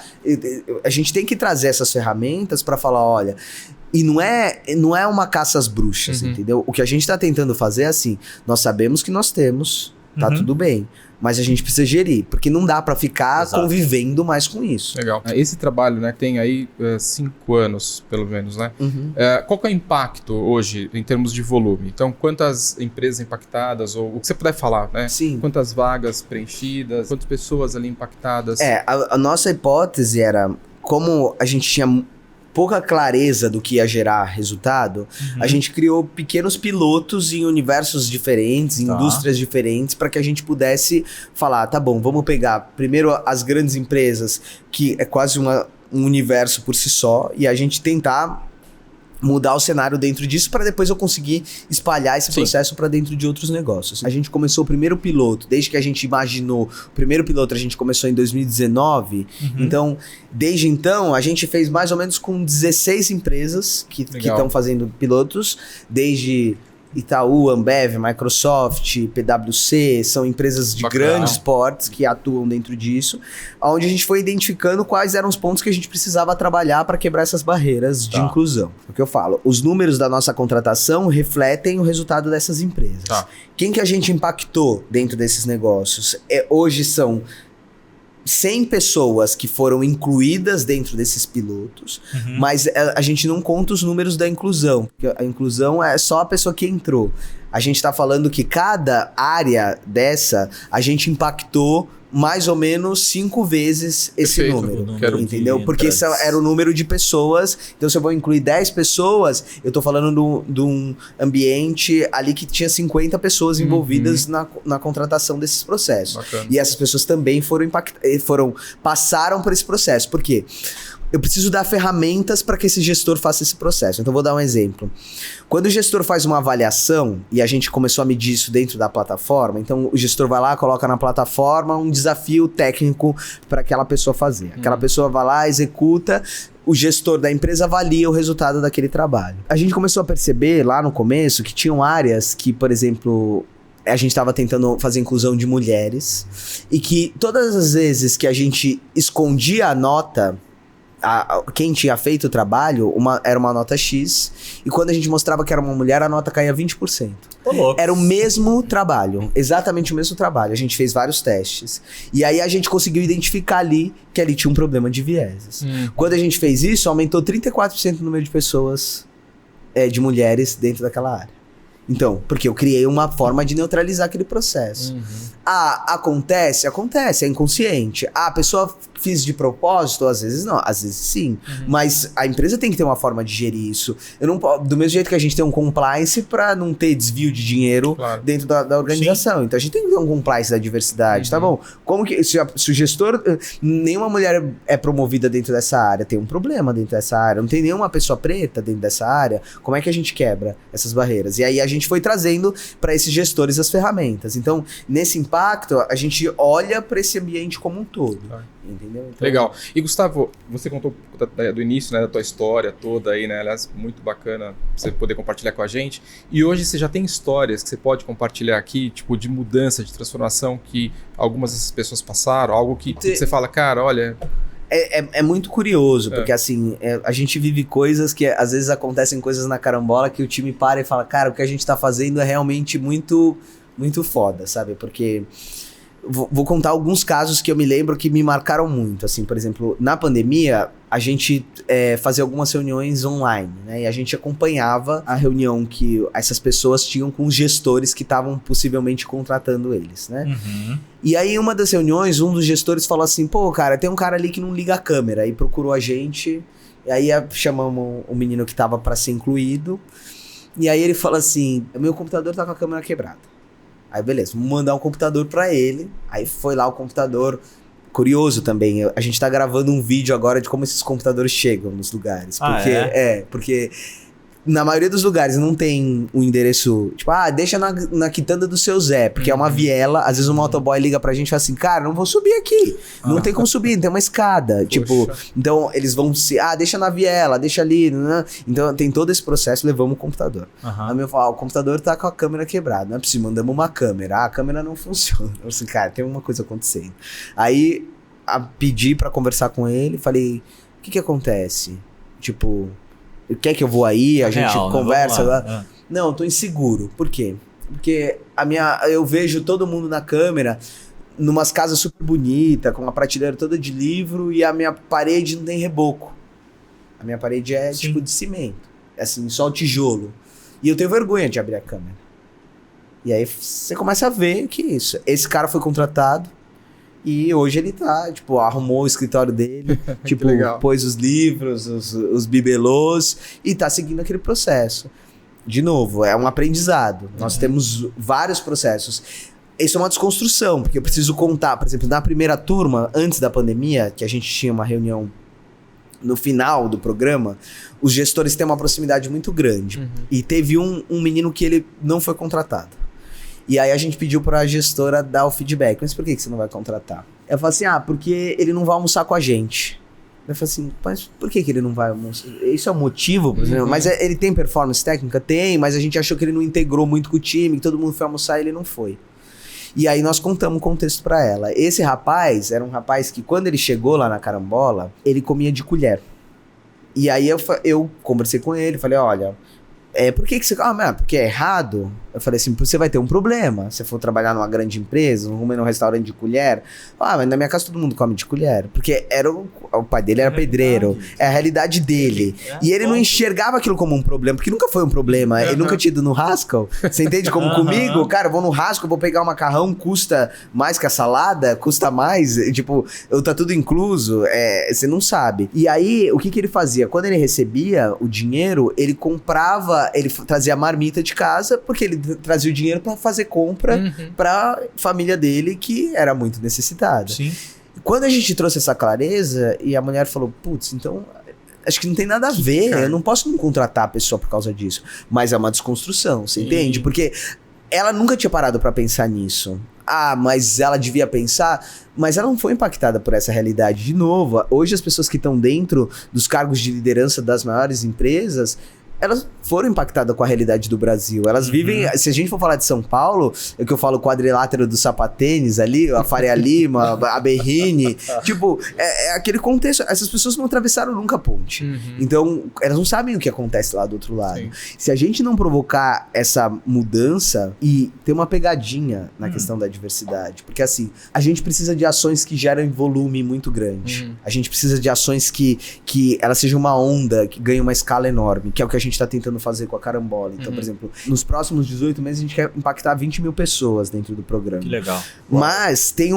gente tem que trazer essas ferramentas para falar, olha... E não é uma caça às bruxas, entendeu? O que a gente tá tentando fazer é assim, nós sabemos que nós temos, tá tudo bem. mas a gente precisa gerir, porque não dá para ficar Exato. convivendo mais com isso. Legal. Esse trabalho, né, tem aí 5 anos, pelo menos, né? Qual que é o impacto hoje em termos de volume? Então, quantas empresas impactadas, ou o que você puder falar, né? Sim. Quantas vagas preenchidas, quantas pessoas ali impactadas? A nossa hipótese era, como a gente tinha pouca clareza do que ia gerar resultado, a gente criou pequenos pilotos em universos diferentes, em indústrias diferentes, para que a gente pudesse falar, tá bom, vamos pegar primeiro as grandes empresas, que é quase um universo por si só, e a gente tentar mudar o cenário dentro disso para depois eu conseguir espalhar esse processo para dentro de outros negócios. A gente começou o primeiro piloto, desde que a gente imaginou, o primeiro piloto a gente começou em 2019, então, desde então, a gente fez mais ou menos com 16 empresas que estão fazendo pilotos, desde Itaú, Ambev, Microsoft, PwC, são empresas de grandes portes que atuam dentro disso, onde a gente foi identificando quais eram os pontos que a gente precisava trabalhar para quebrar essas barreiras de inclusão. O que eu falo, os números da nossa contratação refletem o resultado dessas empresas. Quem que a gente impactou dentro desses negócios? Hoje são 100 pessoas que foram incluídas dentro desses pilotos, mas a gente não conta os números da inclusão, porque a inclusão é só a pessoa que entrou. A gente está falando que cada área dessa, a gente impactou mais ou menos 5 vezes esse número, entendeu? Porque esse era o número de pessoas, então se eu vou incluir 10 pessoas, eu tô falando de um ambiente ali que tinha 50 pessoas envolvidas na contratação desses processos. Bacana. E essas pessoas também passaram por esse processo. Por quê? Eu preciso dar ferramentas para que esse gestor faça esse processo. Então, vou dar um exemplo. Quando o gestor faz uma avaliação, e a gente começou a medir isso dentro da plataforma, então o gestor vai lá, coloca na plataforma um desafio técnico para aquela pessoa fazer. Aquela pessoa vai lá, executa, o gestor da empresa avalia o resultado daquele trabalho. A gente começou a perceber lá no começo que tinham áreas que, por exemplo, a gente estava tentando fazer inclusão de mulheres, e que todas as vezes que a gente escondia a nota, quem tinha feito o trabalho era uma nota X, e quando a gente mostrava que era uma mulher, a nota caía 20%. Era o mesmo trabalho, exatamente o mesmo trabalho. A gente fez vários testes. E aí a gente conseguiu identificar ali que ali tinha um problema de vieses. Quando a gente fez isso, aumentou 34% o número de pessoas, de mulheres dentro daquela área. Então, porque eu criei uma forma de neutralizar aquele processo. Acontece, é inconsciente. A pessoa fiz de propósito, às vezes não, às vezes sim. Mas a empresa tem que ter uma forma de gerir isso. Eu não, do mesmo jeito que a gente tem um compliance para não ter desvio de dinheiro dentro da organização. Então a gente tem que ter um compliance da diversidade, tá bom? Como que se o gestor, nenhuma mulher é promovida dentro dessa área, tem um problema dentro dessa área, não tem nenhuma pessoa preta dentro dessa área, como é que a gente quebra essas barreiras? E aí a gente foi trazendo para esses gestores as ferramentas. Então, nesse impacto, a gente olha para esse ambiente como um todo. Entendeu? Então, legal. E Gustavo, você contou do início, né, da tua história toda aí, né? Aliás, muito bacana você poder compartilhar com a gente. E hoje você já tem histórias que você pode compartilhar aqui, tipo, de mudança, de transformação que algumas dessas pessoas passaram, algo que você fala, cara, olha... É muito curioso, porque assim, a gente vive coisas que às vezes acontecem coisas na carambola que o time para e fala, cara, o que a gente tá fazendo é realmente muito, muito foda, sabe? Porque... Vou contar alguns casos que eu me lembro que me marcaram muito. Assim, por exemplo, na pandemia, a gente fazia algumas reuniões online, né? E a gente acompanhava a reunião que essas pessoas tinham com os gestores que estavam possivelmente contratando eles, né? E aí, uma das reuniões, um dos gestores falou assim, pô, cara, tem um cara ali que não liga a câmera. E procurou a gente, e aí chamamos o menino que tava para ser incluído. E aí ele falou assim, meu computador tá com a câmera quebrada. Aí beleza, vamos mandar um computador pra ele. Aí foi lá o computador. Curioso também, a gente tá gravando um vídeo agora de como esses computadores chegam nos lugares. Porque, porque na maioria dos lugares não tem um endereço, tipo, deixa na quitanda do seu Zé, porque é uma viela. Às vezes o motoboy liga pra gente e fala assim, cara, não vou subir aqui. Não tem como subir, não tem uma escada. Tipo, então eles vão deixa na viela, deixa ali. Né? Então tem todo esse processo, levamos o computador. Aí eu falo, o computador tá com a câmera quebrada, não é possível, mandamos uma câmera. A câmera não funciona. Eu assim, cara, tem uma coisa acontecendo. Aí pedi pra conversar com ele, falei, o que acontece? Tipo... Quer que eu vou aí, a gente conversa lá? Não, tô inseguro. Por quê? Porque eu vejo todo mundo na câmera, numas casas super bonitas, com uma prateleira toda de livro, e a minha parede não tem reboco. A minha parede é tipo de cimento. Assim, só o tijolo. E eu tenho vergonha de abrir a câmera. E aí você começa a ver que isso. Esse cara foi contratado e hoje ele tá, tipo, arrumou o escritório dele, tipo, pôs os livros, os bibelôs e tá seguindo aquele processo. De novo, é um aprendizado. Nós temos vários processos. Isso é uma desconstrução, porque eu preciso contar, por exemplo, na primeira turma, antes da pandemia, que a gente tinha uma reunião no final do programa, os gestores têm uma proximidade muito grande. E teve um menino que ele não foi contratado. E aí a gente pediu pra gestora dar o feedback. Mas por que você não vai contratar? Eu falei assim, porque ele não vai almoçar com a gente. Eu falei assim, mas por que ele não vai almoçar? Isso é um motivo, por exemplo. Mas ele tem performance técnica? Tem, mas a gente achou que ele não integrou muito com o time, que todo mundo foi almoçar e ele não foi. E aí nós contamos o contexto pra ela. Esse rapaz era um rapaz que quando ele chegou lá na Carambola, ele comia de colher. E aí eu conversei com ele, falei, olha, por que você... porque é errado? Eu falei assim, você vai ter um problema. Se for trabalhar numa grande empresa, num restaurante de colher. Mas na minha casa todo mundo come de colher. Porque o pai dele era pedreiro. É a realidade dele. E ele não enxergava aquilo como um problema, porque nunca foi um problema. Ele nunca tinha ido no Haskell. Você entende? Como comigo, cara, eu vou no Haskell, vou pegar um macarrão, custa mais que a salada, custa mais. Tipo, tá tudo incluso. Você não sabe. E aí, o que ele fazia? Quando ele recebia o dinheiro, ele comprava, ele trazia a marmita de casa, porque ele trazia o dinheiro pra fazer compra pra família dele, que era muito necessitada. Sim. Quando a gente trouxe essa clareza, e a mulher falou, putz, então acho que não tem nada a ver, eu não posso não contratar a pessoa por causa disso. Mas é uma desconstrução, você entende? Porque ela nunca tinha parado pra pensar nisso. Mas ela devia pensar, mas ela não foi impactada por essa realidade. De novo, hoje as pessoas que estão dentro dos cargos de liderança das maiores empresas, elas foram impactadas com a realidade do Brasil. Elas vivem... Se a gente for falar de São Paulo, é que eu falo quadrilátero do Sapatênis ali, a Faria Lima, a Berrini. Tipo, é aquele contexto. Essas pessoas não atravessaram nunca a ponte. Então, elas não sabem o que acontece lá do outro lado. Sim. Se a gente não provocar essa mudança e ter uma pegadinha na questão da diversidade, porque assim, a gente precisa de ações que geram volume muito grande. A gente precisa de ações que ela seja uma onda, que ganhe uma escala enorme, que é o que a gente está tentando fazer com a Carambola. Então, por exemplo, nos próximos 18 meses a gente quer impactar 20 mil pessoas dentro do programa. Que legal. Mas tem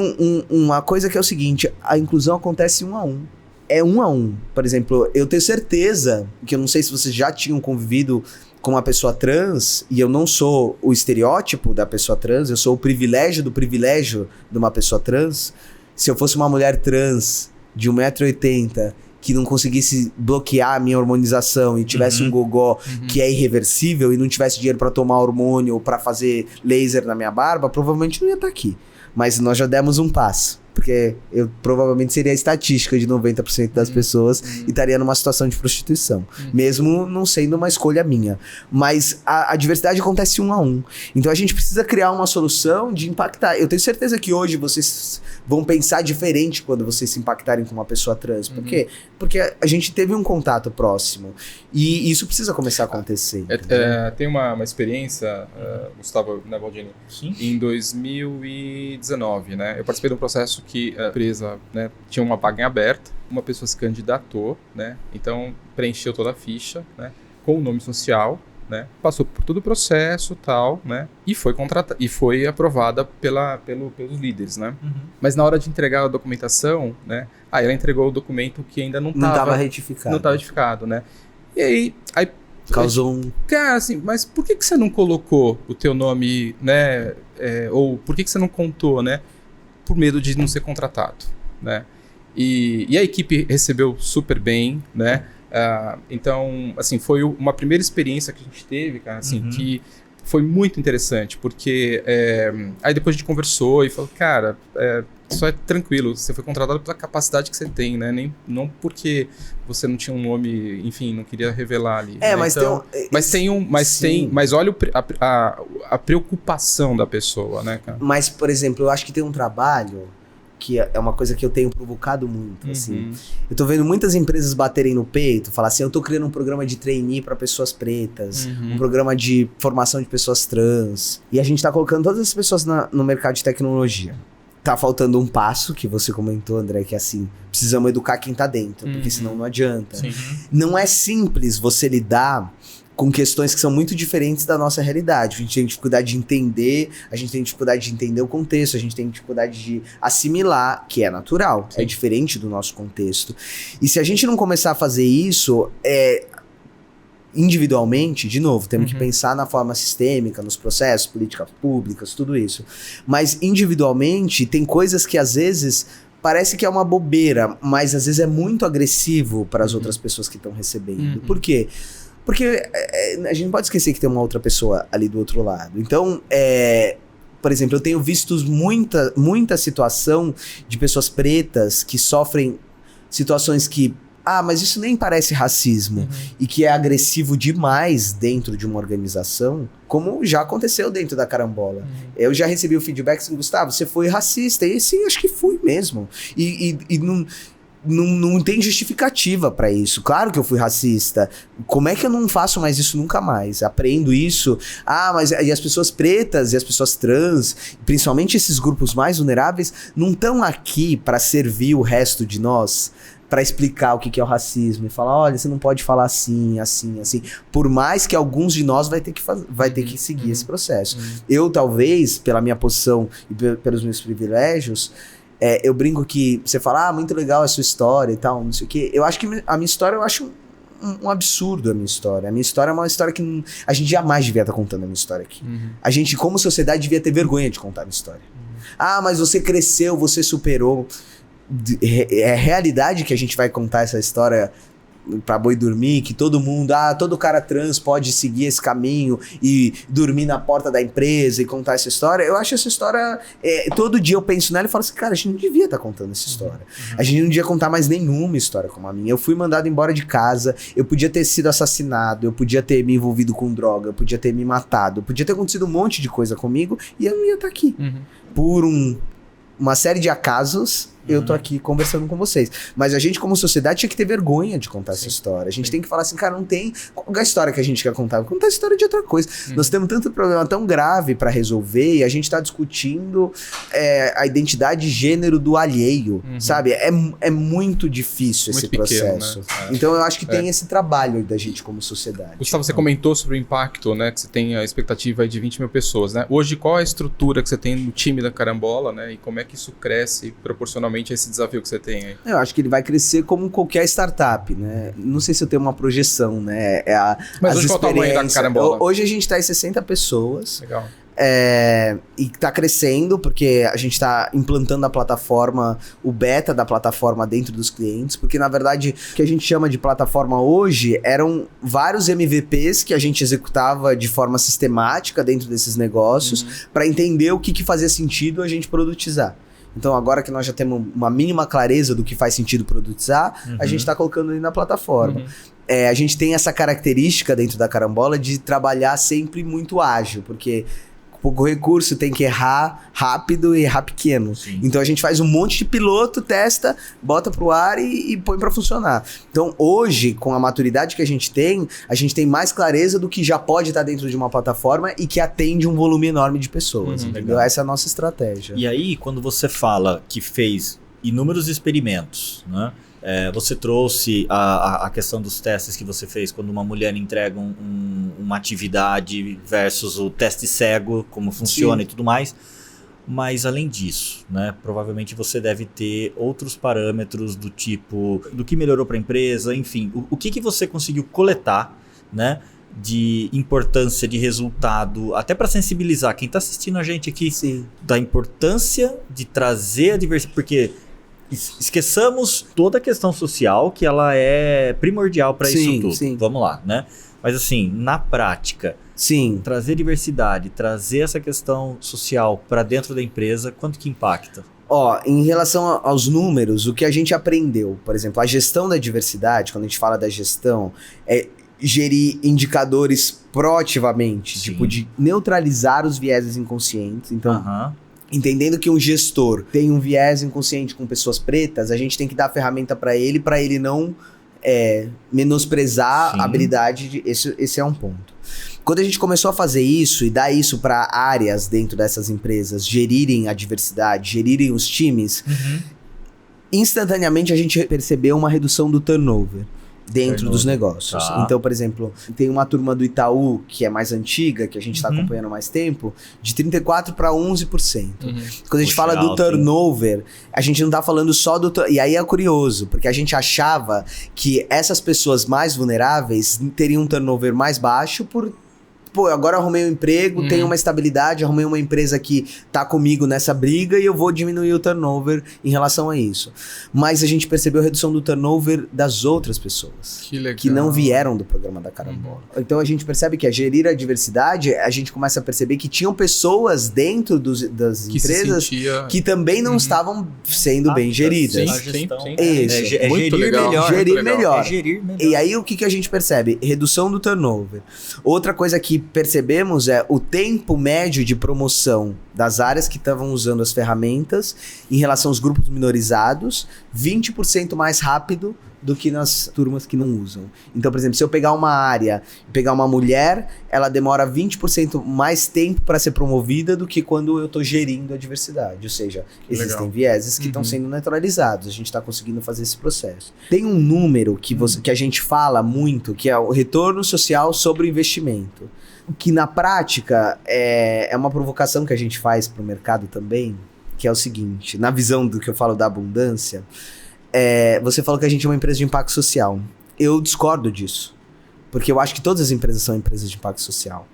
uma coisa que é o seguinte, a inclusão acontece 1 a 1. É 1 a 1. Por exemplo, eu tenho certeza, que eu não sei se vocês já tinham convivido com uma pessoa trans, e eu não sou o estereótipo da pessoa trans, eu sou o privilégio do privilégio de uma pessoa trans. Se eu fosse uma mulher trans de 1,80 m, que não conseguisse bloquear a minha hormonização e tivesse um gogó que é irreversível e não tivesse dinheiro pra tomar hormônio ou pra fazer laser na minha barba, provavelmente não ia estar aqui. Mas nós já demos um passo. Porque eu provavelmente seria a estatística de 90% das pessoas e estaria numa situação de prostituição. Mesmo não sendo uma escolha minha. Mas a diversidade acontece 1 a 1. Então a gente precisa criar uma solução de impactar. Eu tenho certeza que hoje vocês vão pensar diferente quando vocês se impactarem com uma pessoa trans. Por quê? Porque a gente teve um contato próximo. E isso precisa começar a acontecer. Tem uma experiência, Gustavo, né, Baldini? Sim. Em 2019, né? Eu participei de um processo que a empresa, né, tinha uma vaga em aberta, uma pessoa se candidatou, né? Então preencheu toda a ficha, né, com o nome social, né? Passou por todo o processo, tal, né? E foi contratada e foi aprovada pelos líderes, né? Mas na hora de entregar a documentação, né? Ela entregou o documento que ainda não estava retificado. Não estava retificado, né? E aí causou um... Cara, assim, mas por que você não colocou o teu nome, né? Ou por que você não contou, né? Por medo de não ser contratado, né? E a equipe recebeu super bem, né? Então, assim, foi uma primeira experiência que a gente teve, cara, assim, que foi muito interessante, porque aí depois a gente conversou e falou, cara, só é tranquilo, você foi contratado pela capacidade que você tem, né? Não porque você não tinha um nome, enfim, não queria revelar ali. Né? Mas então, mas olha a preocupação da pessoa, né, cara? Mas, por exemplo, eu acho que tem um trabalho que é uma coisa que eu tenho provocado muito, assim. Eu tô vendo muitas empresas baterem no peito, falar assim, eu tô criando um programa de trainee para pessoas pretas, um programa de formação de pessoas trans, e a gente tá colocando todas as pessoas no mercado de tecnologia. tá faltando um passo que você comentou, André, que é assim, precisamos educar quem tá dentro, porque senão não adianta. Sim. Não é simples você lidar com questões que são muito diferentes da nossa realidade. A gente tem dificuldade de entender, a gente tem dificuldade de entender o contexto, a gente tem dificuldade de assimilar, que é natural, é diferente do nosso contexto. E se a gente não começar a fazer isso, individualmente, de novo, temos que pensar na forma sistêmica, nos processos, políticas públicas, tudo isso. Mas individualmente, tem coisas que às vezes parece que é uma bobeira, mas às vezes é muito agressivo para as outras pessoas que estão recebendo. Por quê? Porque a gente não pode esquecer que tem uma outra pessoa ali do outro lado. Então, por exemplo, eu tenho visto muita situação de pessoas pretas que sofrem situações que mas isso nem parece racismo, e que é agressivo demais dentro de uma organização, como já aconteceu dentro da Carambola. Eu já recebi o feedback assim, Gustavo, você foi racista, e sim, acho que fui mesmo. E não tem justificativa pra isso. Claro que eu fui racista. Como é que eu não faço mais isso nunca mais? Aprendo isso. Mas e as pessoas pretas e as pessoas trans, principalmente esses grupos mais vulneráveis, não estão aqui pra servir o resto de nós, para explicar o que é o racismo e falar, olha, você não pode falar assim, assim, assim. Por mais que alguns de nós vai ter que seguir esse processo. Eu, talvez, pela minha posição e pelos meus privilégios, eu brinco que você fala, muito legal a sua história e tal, não sei o quê. Eu acho que a minha história, eu acho um absurdo a minha história. A minha história é uma história que a gente jamais devia estar contando a minha história aqui. A gente, como sociedade, devia ter vergonha de contar a minha história. Mas você cresceu, você superou. É realidade que a gente vai contar essa história pra boi dormir, que todo mundo, todo cara trans pode seguir esse caminho e dormir na porta da empresa e contar essa história. Eu acho essa história, todo dia eu penso nela e falo assim, cara, a gente não devia estar contando essa história. A gente não devia contar mais nenhuma história como a minha. Eu fui mandado embora de casa, eu podia ter sido assassinado, eu podia ter me envolvido com droga, eu podia ter me matado, podia ter acontecido um monte de coisa comigo e eu não ia estar aqui. Por uma série de acasos, eu tô aqui conversando com vocês. Mas a gente, como sociedade, tinha que ter vergonha de contar essa história. A gente tem que falar assim, cara, não tem... Qual é a história que a gente quer contar? Contar a história de outra coisa. Nós temos tanto problema tão grave pra resolver e a gente tá discutindo a identidade de gênero do alheio, sabe? É muito difícil esse processo. Pequeno, né? Então eu acho que tem esse trabalho da gente como sociedade. Gustavo, você comentou sobre o impacto, né? Que você tem a expectativa aí de 20 mil pessoas, né? Hoje, qual a estrutura que você tem no time da Carambola, né? E como é que isso cresce proporcionalmente a esse desafio que você tem aí? Eu acho que ele vai crescer como qualquer startup, né? Não sei se eu tenho uma projeção, né? Mas hoje qual o tamanho da Carambola? Hoje a gente tá em 60 pessoas. Legal. E tá crescendo porque a gente tá implantando a plataforma, o beta da plataforma dentro dos clientes, porque na verdade o que a gente chama de plataforma hoje eram vários MVPs que a gente executava de forma sistemática dentro desses negócios para entender o que fazia sentido a gente produtizar. Então agora que nós já temos uma mínima clareza do que faz sentido produtizar, a gente tá colocando ali na plataforma. A gente tem essa característica dentro da Carambola de trabalhar sempre muito ágil, porque pouco recurso, tem que errar rápido e errar pequeno. Então a gente faz um monte de piloto, testa, bota pro ar e põe pra funcionar. Então hoje, com a maturidade que a gente tem mais clareza do que já pode estar dentro de uma plataforma e que atende um volume enorme de pessoas. Entendeu? Essa é a nossa estratégia. E aí, quando você fala que fez inúmeros experimentos, né? Você trouxe a questão dos testes que você fez quando uma mulher entrega uma atividade versus o teste cego, como funciona e tudo mais. Mas além disso, né, provavelmente você deve ter outros parâmetros do tipo do que melhorou para a empresa, enfim. O que você conseguiu coletar, né, de importância, de resultado, até para sensibilizar quem está assistindo a gente aqui da importância de trazer a diversidade, porque esqueçamos toda a questão social, que ela é primordial para isso tudo. Vamos lá, né? Mas assim, na prática, trazer diversidade, trazer essa questão social para dentro da empresa, quanto que impacta? Em relação aos números, o que a gente aprendeu, por exemplo, a gestão da diversidade, quando a gente fala da gestão, é gerir indicadores proativamente, tipo de neutralizar os vieses inconscientes. Então, entendendo que um gestor tem um viés inconsciente com pessoas pretas, a gente tem que dar a ferramenta para ele não menosprezar Sim. a habilidade, esse é um ponto. Quando a gente começou a fazer isso e dar isso para áreas dentro dessas empresas, gerirem a diversidade, gerirem os times, instantaneamente a gente percebeu uma redução do turnover dentro dos negócios. Tá. Então, por exemplo, tem uma turma do Itaú, que é mais antiga, que a gente está acompanhando há mais tempo, de 34% para 11%. Quando a gente fala do turnover, a gente não está falando só do... E aí é curioso, porque a gente achava que essas pessoas mais vulneráveis teriam um turnover mais baixo por... Pô, agora arrumei um emprego, tenho uma estabilidade, arrumei uma empresa que tá comigo nessa briga e eu vou diminuir o turnover em relação a isso. Mas a gente percebeu a redução do turnover das outras pessoas. Que legal. Que não vieram do programa da Carambola. Então a gente percebe que a gerir a diversidade, a gente começa a perceber que tinham pessoas dentro das que empresas que também não estavam sendo bem geridas. Sim. Isso. É Muito gerir legal. melhor. Gerir melhor. É gerir melhor. E aí o que a gente percebe? Redução do turnover. Outra coisa que percebemos é o tempo médio de promoção das áreas que estavam usando as ferramentas em relação aos grupos minorizados, 20% mais rápido do que nas turmas que não usam. Então, por exemplo, se eu pegar uma área e pegar uma mulher, ela demora 20% mais tempo para ser promovida do que quando eu estou gerindo a diversidade. Ou seja, existem vieses que estão sendo neutralizados. A gente está conseguindo fazer esse processo. Tem um número que a gente fala muito, que é o retorno social sobre o investimento. Que na prática é uma provocação que a gente faz para o mercado também, que é o seguinte, na visão do que eu falo da abundância, você falou que a gente é uma empresa de impacto social. Eu discordo disso, porque eu acho que todas as empresas são empresas de impacto social.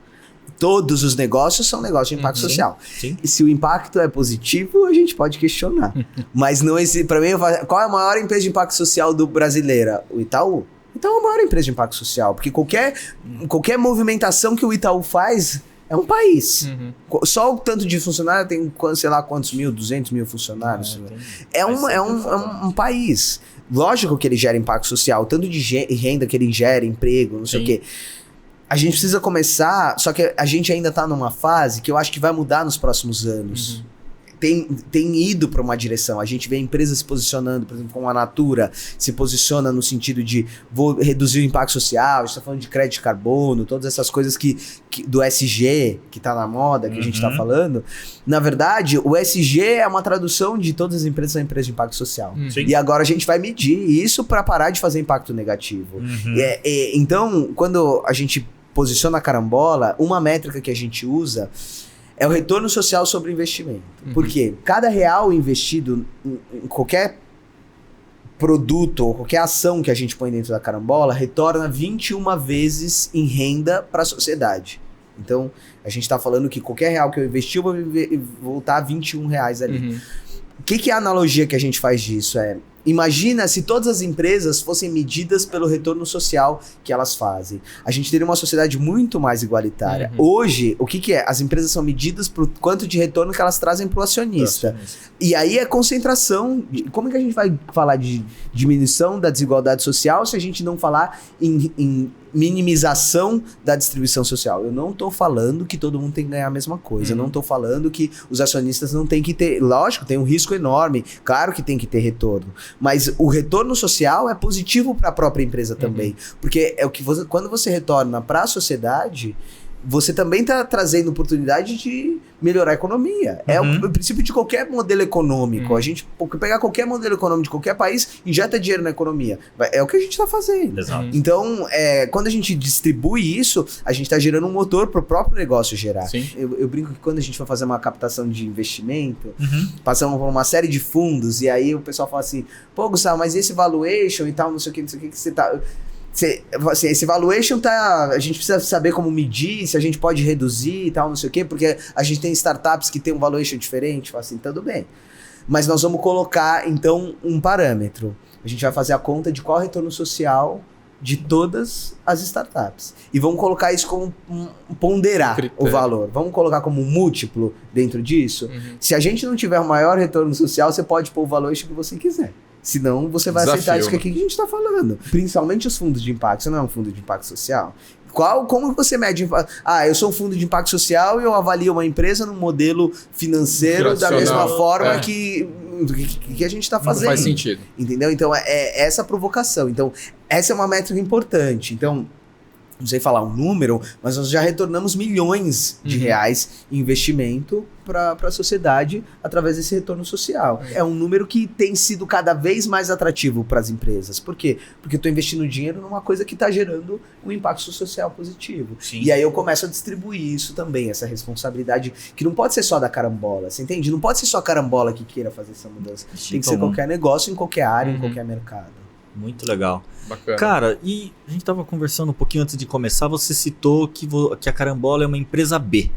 Todos os negócios são negócios de impacto social. Sim. E se o impacto é positivo, a gente pode questionar. Mas não existe, para mim, qual é a maior empresa de impacto social do brasileira? O Itaú. Então é a maior empresa de impacto social, porque qualquer movimentação que o Itaú faz é um país. Só o tanto de funcionário tem, sei lá, quantos mil, 200 mil funcionários. É um país. Lógico que ele gera impacto social, tanto de renda que ele gera, emprego, não sei o quê. A gente precisa começar, só que a gente ainda tá numa fase que eu acho que vai mudar nos próximos anos. Tem ido para uma direção. A gente vê empresas se posicionando, por exemplo, como a Natura, se posiciona no sentido de vou reduzir o impacto social, a gente está falando de crédito de carbono, todas essas coisas do SG, que está na moda, que a gente está falando. Na verdade, o SG é uma tradução de todas as empresas são empresas de impacto social. E agora a gente vai medir isso para parar de fazer impacto negativo. Então, quando a gente posiciona a Carambola, uma métrica que a gente usa é o retorno social sobre o investimento. Por quê? Cada real investido em qualquer produto ou qualquer ação que a gente põe dentro da Carambola retorna 21 vezes em renda para a sociedade. Então, a gente está falando que qualquer real que eu investi, eu vou voltar 21 reais ali. O que é a analogia que a gente faz disso? Imagina se todas as empresas fossem medidas pelo retorno social que elas fazem. A gente teria uma sociedade muito mais igualitária. Hoje, o que é? As empresas são medidas por quanto de retorno que elas trazem para o acionista. E aí é concentração. Como é que a gente vai falar de diminuição da desigualdade social se a gente não falar em minimização da distribuição social? Eu não estou falando que todo mundo tem que ganhar a mesma coisa. Eu não estou falando que os acionistas não têm que ter... Lógico, tem um risco enorme. Claro que tem que ter retorno. Mas o retorno social é positivo para a própria empresa também. Porque é o que quando você retorna para a sociedade, você também está trazendo oportunidade de melhorar a economia. É o princípio de qualquer modelo econômico. A gente pegar qualquer modelo econômico de qualquer país, injeta dinheiro na economia. É o que a gente está fazendo. Exato. Então, quando a gente distribui isso, a gente está gerando um motor para o próprio negócio gerar. Eu brinco que quando a gente for fazer uma captação de investimento, passamos por uma série de fundos, e aí o pessoal fala assim, pô, Gustavo, mas esse valuation e tal, não sei o que você tá... esse valuation a gente precisa saber como medir, se a gente pode reduzir e tal, não sei o quê, porque a gente tem startups que tem um valuation diferente, fala assim, tudo bem. Mas nós vamos colocar, então, um parâmetro. A gente vai fazer a conta de qual é o retorno social de todas as startups. E vamos colocar isso como ponderar o valor. Vamos colocar como um múltiplo dentro disso. Se a gente não tiver o maior retorno social, você pode pôr o valuation que você quiser. Senão você vai aceitar isso que aqui que a gente está falando. Principalmente os fundos de impacto. Você não é um fundo de impacto social? Como você mede? Eu sou um fundo de impacto social e eu avalio uma empresa no modelo financeiro da mesma forma que do que a gente tá Não fazendo. faz sentido. Entendeu? Então, é essa provocação. Então, essa é uma métrica importante. Então, não sei falar um número, mas nós já retornamos milhões de reais em investimento para a sociedade através desse retorno social. É um número que tem sido cada vez mais atrativo para as empresas. Por quê? Porque eu estou investindo dinheiro numa coisa que está gerando um impacto social positivo. Sim. E aí eu começo a distribuir isso também, essa responsabilidade, que não pode ser só da carambola, você entende? Não pode ser só a carambola que queira fazer essa mudança. Tem que ser qualquer negócio, em qualquer área, em qualquer mercado. Muito legal. Bacana. Cara, e a gente tava conversando um pouquinho antes de começar, você citou que a Carambola é uma empresa B.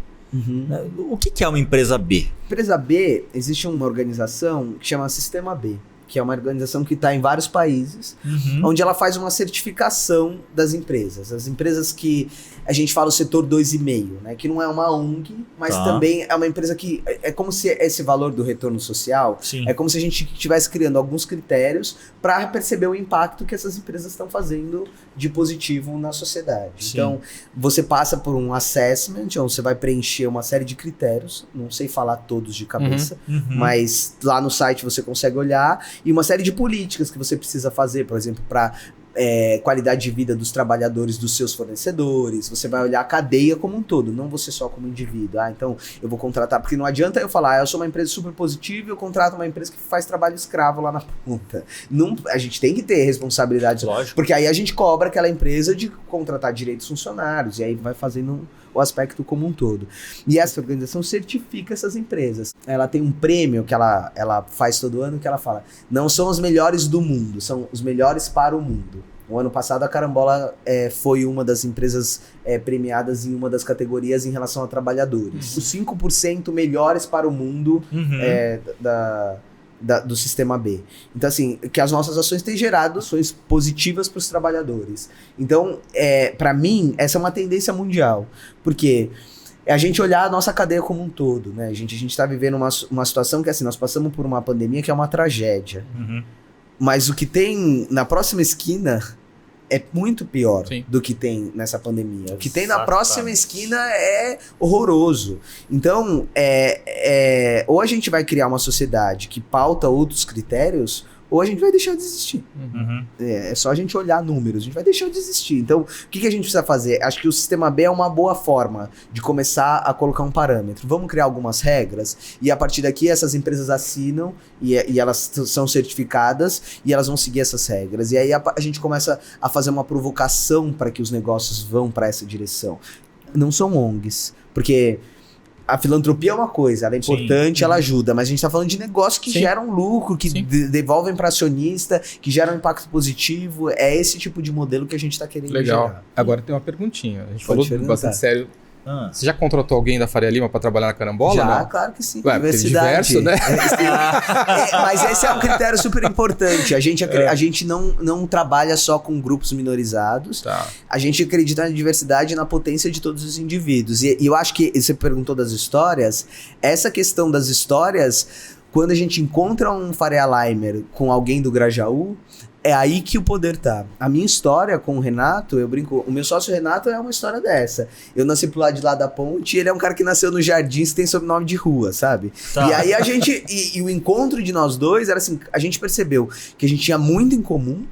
O que é uma empresa B? Empresa B, existe uma organização que chama Sistema B, que é uma organização que está em vários países, onde ela faz uma certificação das empresas. As empresas que a gente fala o setor 2,5, né? Que não é uma ONG, mas também é uma empresa que é como se esse valor do retorno social, é como se a gente estivesse criando alguns critérios para perceber o impacto que essas empresas estão fazendo de positivo na sociedade. Sim. Então, você passa por um assessment, onde você vai preencher uma série de critérios, não sei falar todos de cabeça, mas lá no site você consegue olhar, e uma série de políticas que você precisa fazer, por exemplo, para qualidade de vida dos trabalhadores, dos seus fornecedores. Você vai olhar a cadeia como um todo, não você só como indivíduo. Então eu vou contratar, porque não adianta eu falar, eu sou uma empresa super positiva e eu contrato uma empresa que faz trabalho escravo lá na ponta. Não, a gente tem que ter responsabilidade, lógico, porque aí a gente cobra aquela empresa de contratar direitos funcionários, e aí vai fazendo o aspecto como um todo. E essa organização certifica essas empresas. Ela tem um prêmio que ela faz todo ano, que ela fala, não são os melhores do mundo, são os melhores para o mundo. O ano passado a Carambola foi uma das empresas premiadas em uma das categorias em relação a trabalhadores. Os 5% melhores para o mundo do Sistema B. Então, assim, que as nossas ações têm gerado ações positivas para os trabalhadores. Então, para mim, essa é uma tendência mundial. Porque é a gente olhar a nossa cadeia como um todo, né? A gente está vivendo uma situação que, assim, nós passamos por uma pandemia que é uma tragédia. Mas o que tem na próxima esquina é muito pior do que tem nessa pandemia. O que tem na próxima esquina é horroroso. Então, ou a gente vai criar uma sociedade que pauta outros critérios, ou a gente vai deixar de existir. É só a gente olhar números, a gente vai deixar de existir. Então, o que a gente precisa fazer? Acho que o Sistema B é uma boa forma de começar a colocar um parâmetro. Vamos criar algumas regras, e a partir daqui essas empresas assinam, e elas são certificadas, e elas vão seguir essas regras. E aí a gente começa a fazer uma provocação para que os negócios vão para essa direção. Não são ONGs, porque a filantropia é uma coisa, ela é importante, ela ajuda, mas a gente tá falando de negócios que geram lucro, que devolvem para acionista, que geram impacto positivo. É esse tipo de modelo que a gente tá querendo gerar. Agora tem uma perguntinha. A gente falou bastante sério. Você já contratou alguém da Faria Lima para trabalhar na Carambola? Já, não? Claro que sim. Diversidade. Diverso, né? Mas esse é um critério super importante. A gente não trabalha só com grupos minorizados. A gente acredita na diversidade e na potência de todos os indivíduos. E eu acho que, você perguntou das histórias, essa questão das histórias, quando a gente encontra um Faria Limer com alguém do Grajaú, é aí que o poder tá. A minha história com o Renato, eu brinco, o meu sócio Renato é uma história dessa. Eu nasci pro lado de lá da ponte, e ele é um cara que nasceu no Jardins, que tem sobrenome de rua, sabe? E aí a gente, e o encontro de nós dois era assim, a gente percebeu que a gente tinha muito em comum,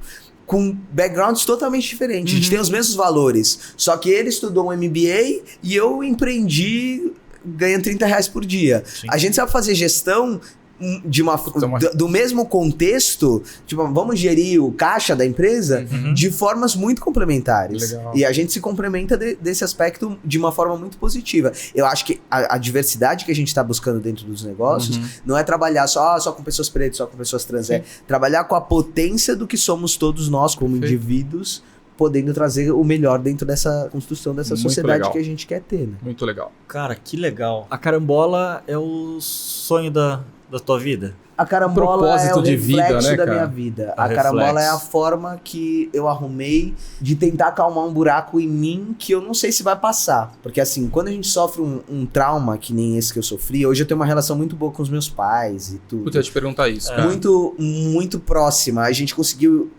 com backgrounds totalmente diferentes. A gente tem os mesmos valores, só que ele estudou um MBA e eu empreendi ganhando R$30 por dia. A gente sabe fazer gestão do mesmo contexto, tipo, vamos gerir o caixa da empresa de formas muito complementares. Legal. E a gente se complementa desse aspecto de uma forma muito positiva. Eu acho que a diversidade que a gente está buscando dentro dos negócios não é trabalhar só com pessoas pretas, só com pessoas trans, é trabalhar com a potência do que somos todos nós como indivíduos, podendo trazer o melhor dentro dessa construção dessa sociedade que a gente quer ter, né? Muito legal. Cara, que legal. A Carambola é o sonho da tua vida? A Carambola é o reflexo da minha cara? vida. A Carambola é a forma que eu arrumei de tentar acalmar um buraco em mim que eu não sei se vai passar. Porque assim, quando a gente sofre um trauma que nem esse que eu sofri, hoje eu tenho uma relação muito boa com os meus pais e tudo. Puta, eu ia te perguntar isso, cara. Muito, muito próxima. A gente conseguiu...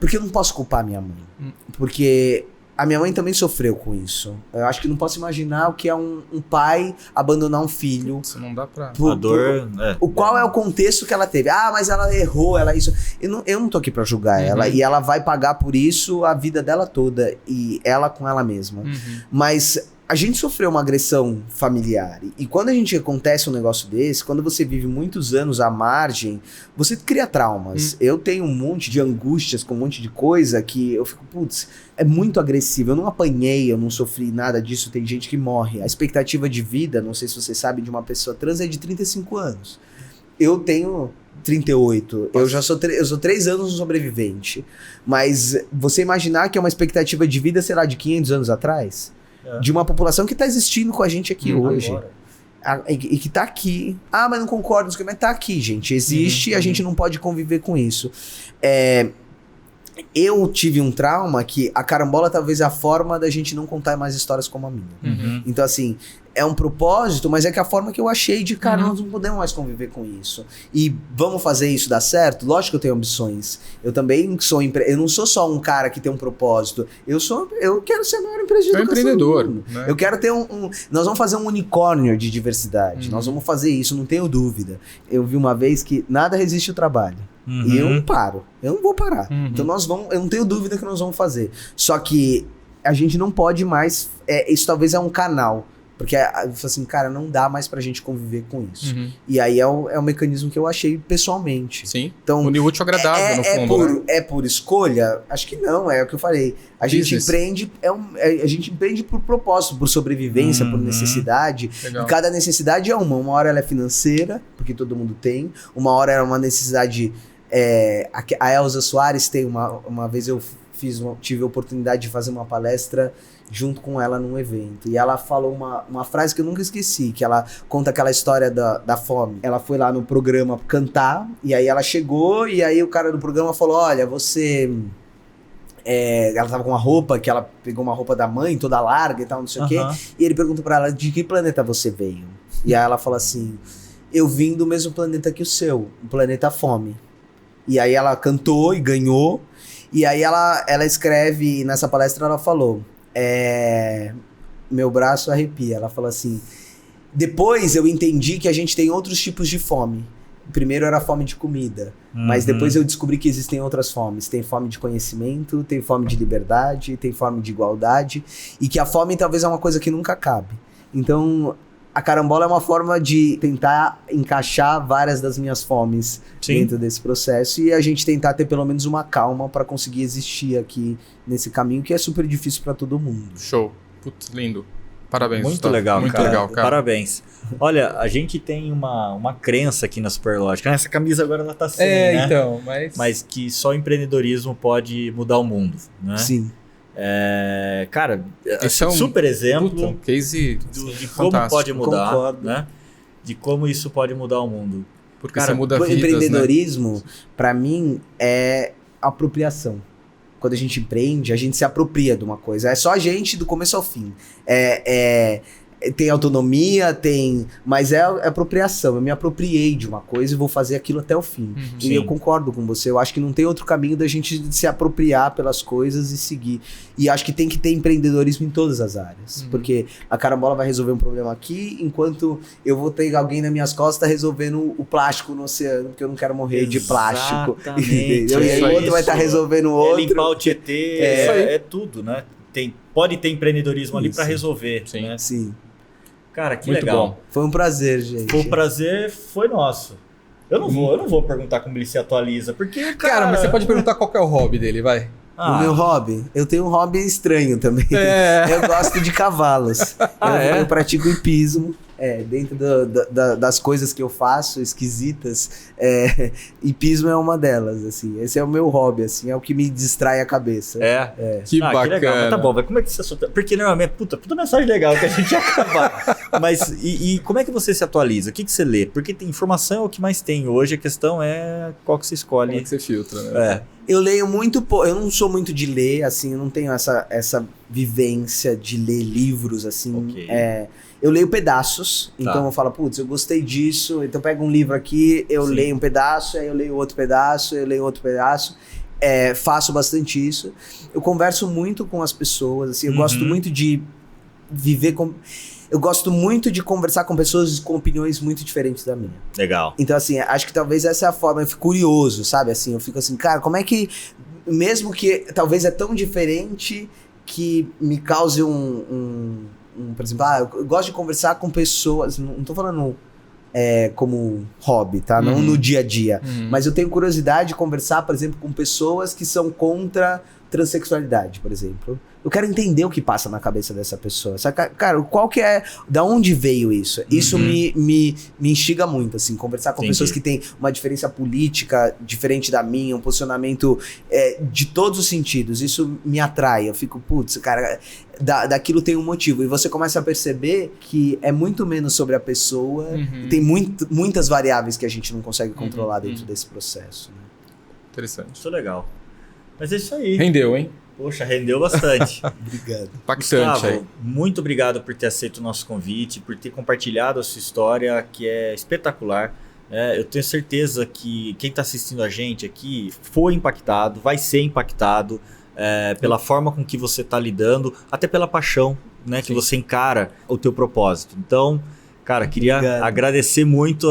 porque eu não posso culpar minha mãe. Porque a minha mãe também sofreu com isso. Eu acho que não posso imaginar o que é um pai abandonar um filho. Isso não dá pra... A dor... Qual é o contexto que ela teve? Ah, mas ela errou, ela isso... Eu não tô aqui pra julgar ela. E ela vai pagar por isso a vida dela toda. E ela com ela mesma. Mas... a gente sofreu uma agressão familiar. E quando a gente acontece um negócio desse, quando você vive muitos anos à margem, você cria traumas. Eu tenho um monte de angústias com um monte de coisa que eu fico, putz, é muito agressivo. Eu não apanhei, eu não sofri nada disso. Tem gente que morre. A expectativa de vida, não sei se você sabe, de uma pessoa trans é de 35 anos. Eu tenho 38. Eu sou 3 anos um sobrevivente. Mas você imaginar que é uma expectativa de vida, sei lá, de 500 anos atrás... de uma população que tá existindo com a gente aqui hoje. E que tá aqui. Ah, mas não concordo, mas tá aqui, gente. Existe e a gente não pode conviver com isso. Eu tive um trauma que a carambola talvez é a forma da gente não contar mais histórias como a minha. Então, assim, é um propósito, mas é que a forma que eu achei de, cara, nós não podemos mais conviver com isso. E vamos fazer isso dar certo? Lógico que eu tenho ambições. Eu também sou eu não sou só um cara que tem um propósito. Eu quero ser a maior empresa de educação empreendedor, do mundo. né? Eu quero ter nós vamos fazer um unicórnio de diversidade. Nós vamos fazer isso, não tenho dúvida. Eu vi uma vez que nada resiste ao trabalho. E eu não paro. Eu não vou parar. Então eu não tenho dúvida que nós vamos fazer. Só que a gente não pode mais... isso talvez é um canal. Porque eu falei assim, cara, não dá mais pra gente conviver com isso. E aí é o mecanismo que eu achei pessoalmente. Sim. Então, unir útil ao agradável, no fundo. É por escolha? Acho que não, é o que eu falei. A gente empreende, a gente empreende por propósito, por sobrevivência, por necessidade. Legal. E cada necessidade é uma. Uma hora ela é financeira, porque todo mundo tem. Uma hora é uma necessidade... a Elza Soares tem uma vez eu tive a oportunidade de fazer uma palestra junto com ela num evento, e ela falou uma frase que eu nunca esqueci, que ela conta aquela história da fome. Ela foi lá no programa cantar, e aí ela chegou, e aí o cara do programa falou, olha, você... ela tava com uma roupa, que ela pegou uma roupa da mãe, toda larga e tal, não sei o quê, e ele perguntou pra ela, de que planeta você veio? E aí ela falou assim, eu vim do mesmo planeta que o seu, o planeta Fome. E aí ela cantou e ganhou. E aí ela escreve, nessa palestra ela falou, meu braço arrepia. Ela falou assim, depois eu entendi que a gente tem outros tipos de fome. Primeiro era a fome de comida, mas depois eu descobri que existem outras fomes. Tem fome de conhecimento, tem fome de liberdade, tem fome de igualdade. E que a fome talvez é uma coisa que nunca acabe. Então... a carambola é uma forma de tentar encaixar várias das minhas fomes dentro desse processo e a gente tentar ter pelo menos uma calma para conseguir existir aqui nesse caminho que é super difícil para todo mundo. Show. Putz, lindo. Parabéns. Muito Gustavo. legal, Muito cara. legal, cara. Parabéns. Olha, a gente tem uma crença aqui na Superlógica. Essa camisa agora ela tá sem, né? Então, mas que só o empreendedorismo pode mudar o mundo, né? Sim. Cara, esse é um super exemplo case de como pode mudar, Concordo. né? De como isso pode mudar o mundo. Porque Cara, você muda O vidas, empreendedorismo, né? para mim, é apropriação. Quando a gente empreende, a gente se apropria de uma coisa. É só a gente do começo ao fim. Tem autonomia, mas é apropriação. Eu me apropriei de uma coisa e vou fazer aquilo até o fim. E Sim. eu concordo com você. Eu acho que não tem outro caminho da gente se apropriar pelas coisas e seguir. E acho que tem que ter empreendedorismo em todas as áreas. Porque a carambola vai resolver um problema aqui, enquanto eu vou ter alguém nas minhas costas resolvendo o plástico no oceano, porque eu não quero morrer de plástico. Exatamente. E aí o outro vai estar resolvendo o outro. Limpar o Tietê, é tudo, né? Pode ter empreendedorismo ali para resolver. Sim. Né? Sim. Cara, que Muito legal. bom. Foi um prazer, gente. O prazer foi nosso. Eu não vou perguntar como ele se atualiza, porque, Cara, mas você pode perguntar qual que é o hobby dele, vai. O meu hobby? Eu tenho um hobby estranho também. Eu gosto de cavalos. Eu pratico hipismo. Dentro das coisas que eu faço, esquisitas, hipismo é uma delas, assim. Esse é o meu hobby, assim, é o que me distrai a cabeça. Que bacana. Que legal. Mas tá bom, mas como é que você solta? Porque normalmente, puta mensagem legal que a gente ia acabar. Mas e como é que você se atualiza? O que você lê? Porque tem informação é o que mais tem hoje, a questão é qual que você escolhe. Como é que você filtra, né? Eu leio muito pouco, eu não sou muito de ler, assim, eu não tenho essa vivência de ler livros, assim. Ok. Eu leio pedaços, então eu falo, putz, eu gostei disso, então eu pego um livro aqui, eu leio um pedaço, aí eu leio outro pedaço, eu leio outro pedaço. faço bastante isso. Eu converso muito com as pessoas, assim, eu gosto muito de viver com... Eu gosto muito de conversar com pessoas com opiniões muito diferentes da minha. Legal. Então, assim, acho que talvez essa é a forma. Eu fico curioso, sabe? Assim, eu fico assim, cara, como é que... Mesmo que talvez é tão diferente que me cause por exemplo, eu gosto de conversar com pessoas... Não tô falando como hobby, tá? Não no dia a dia. Mas eu tenho curiosidade de conversar, por exemplo, com pessoas que são contra transexualidade, por exemplo. Eu quero entender o que passa na cabeça dessa pessoa. Sabe? Cara, qual que é... Da onde veio isso? Isso me instiga muito, assim. Conversar com pessoas que têm uma diferença política diferente da minha, um posicionamento de todos os sentidos. Isso me atrai. Eu fico, putz, cara... Daquilo tem um motivo. E você começa a perceber que é muito menos sobre a pessoa. Tem muitas variáveis que a gente não consegue controlar dentro desse processo. Né? Interessante. Isso é legal. Mas é isso aí. Rendeu, hein? Poxa, rendeu bastante. Obrigado. Impactante. Gustavo, aí. muito obrigado por ter aceito o nosso convite, por ter compartilhado a sua história, que é espetacular. Eu tenho certeza que quem está assistindo a gente aqui foi impactado, vai ser impactado pela forma com que você está lidando, até pela paixão, né, que você encara o teu propósito. Então, cara, queria agradecer muito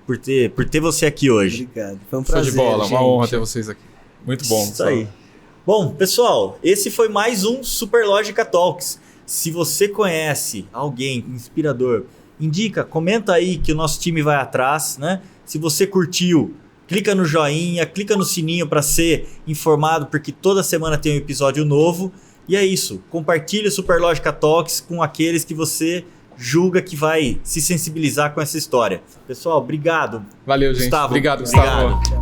por ter você aqui hoje. Obrigado. Foi um prazer, Show de bola, gente. uma honra ter vocês aqui. Muito bom. Isso aí. Bom, pessoal, esse foi mais um Superlógica Talks. Se você conhece alguém inspirador, indica, comenta aí que o nosso time vai atrás, né? Se você curtiu, clica no joinha, clica no sininho para ser informado, porque toda semana tem um episódio novo. E é isso, compartilhe o Superlógica Talks com aqueles que você julga que vai se sensibilizar com essa história. Pessoal, obrigado. Valeu, gente. Gustavo, Obrigado, Gustavo. obrigado.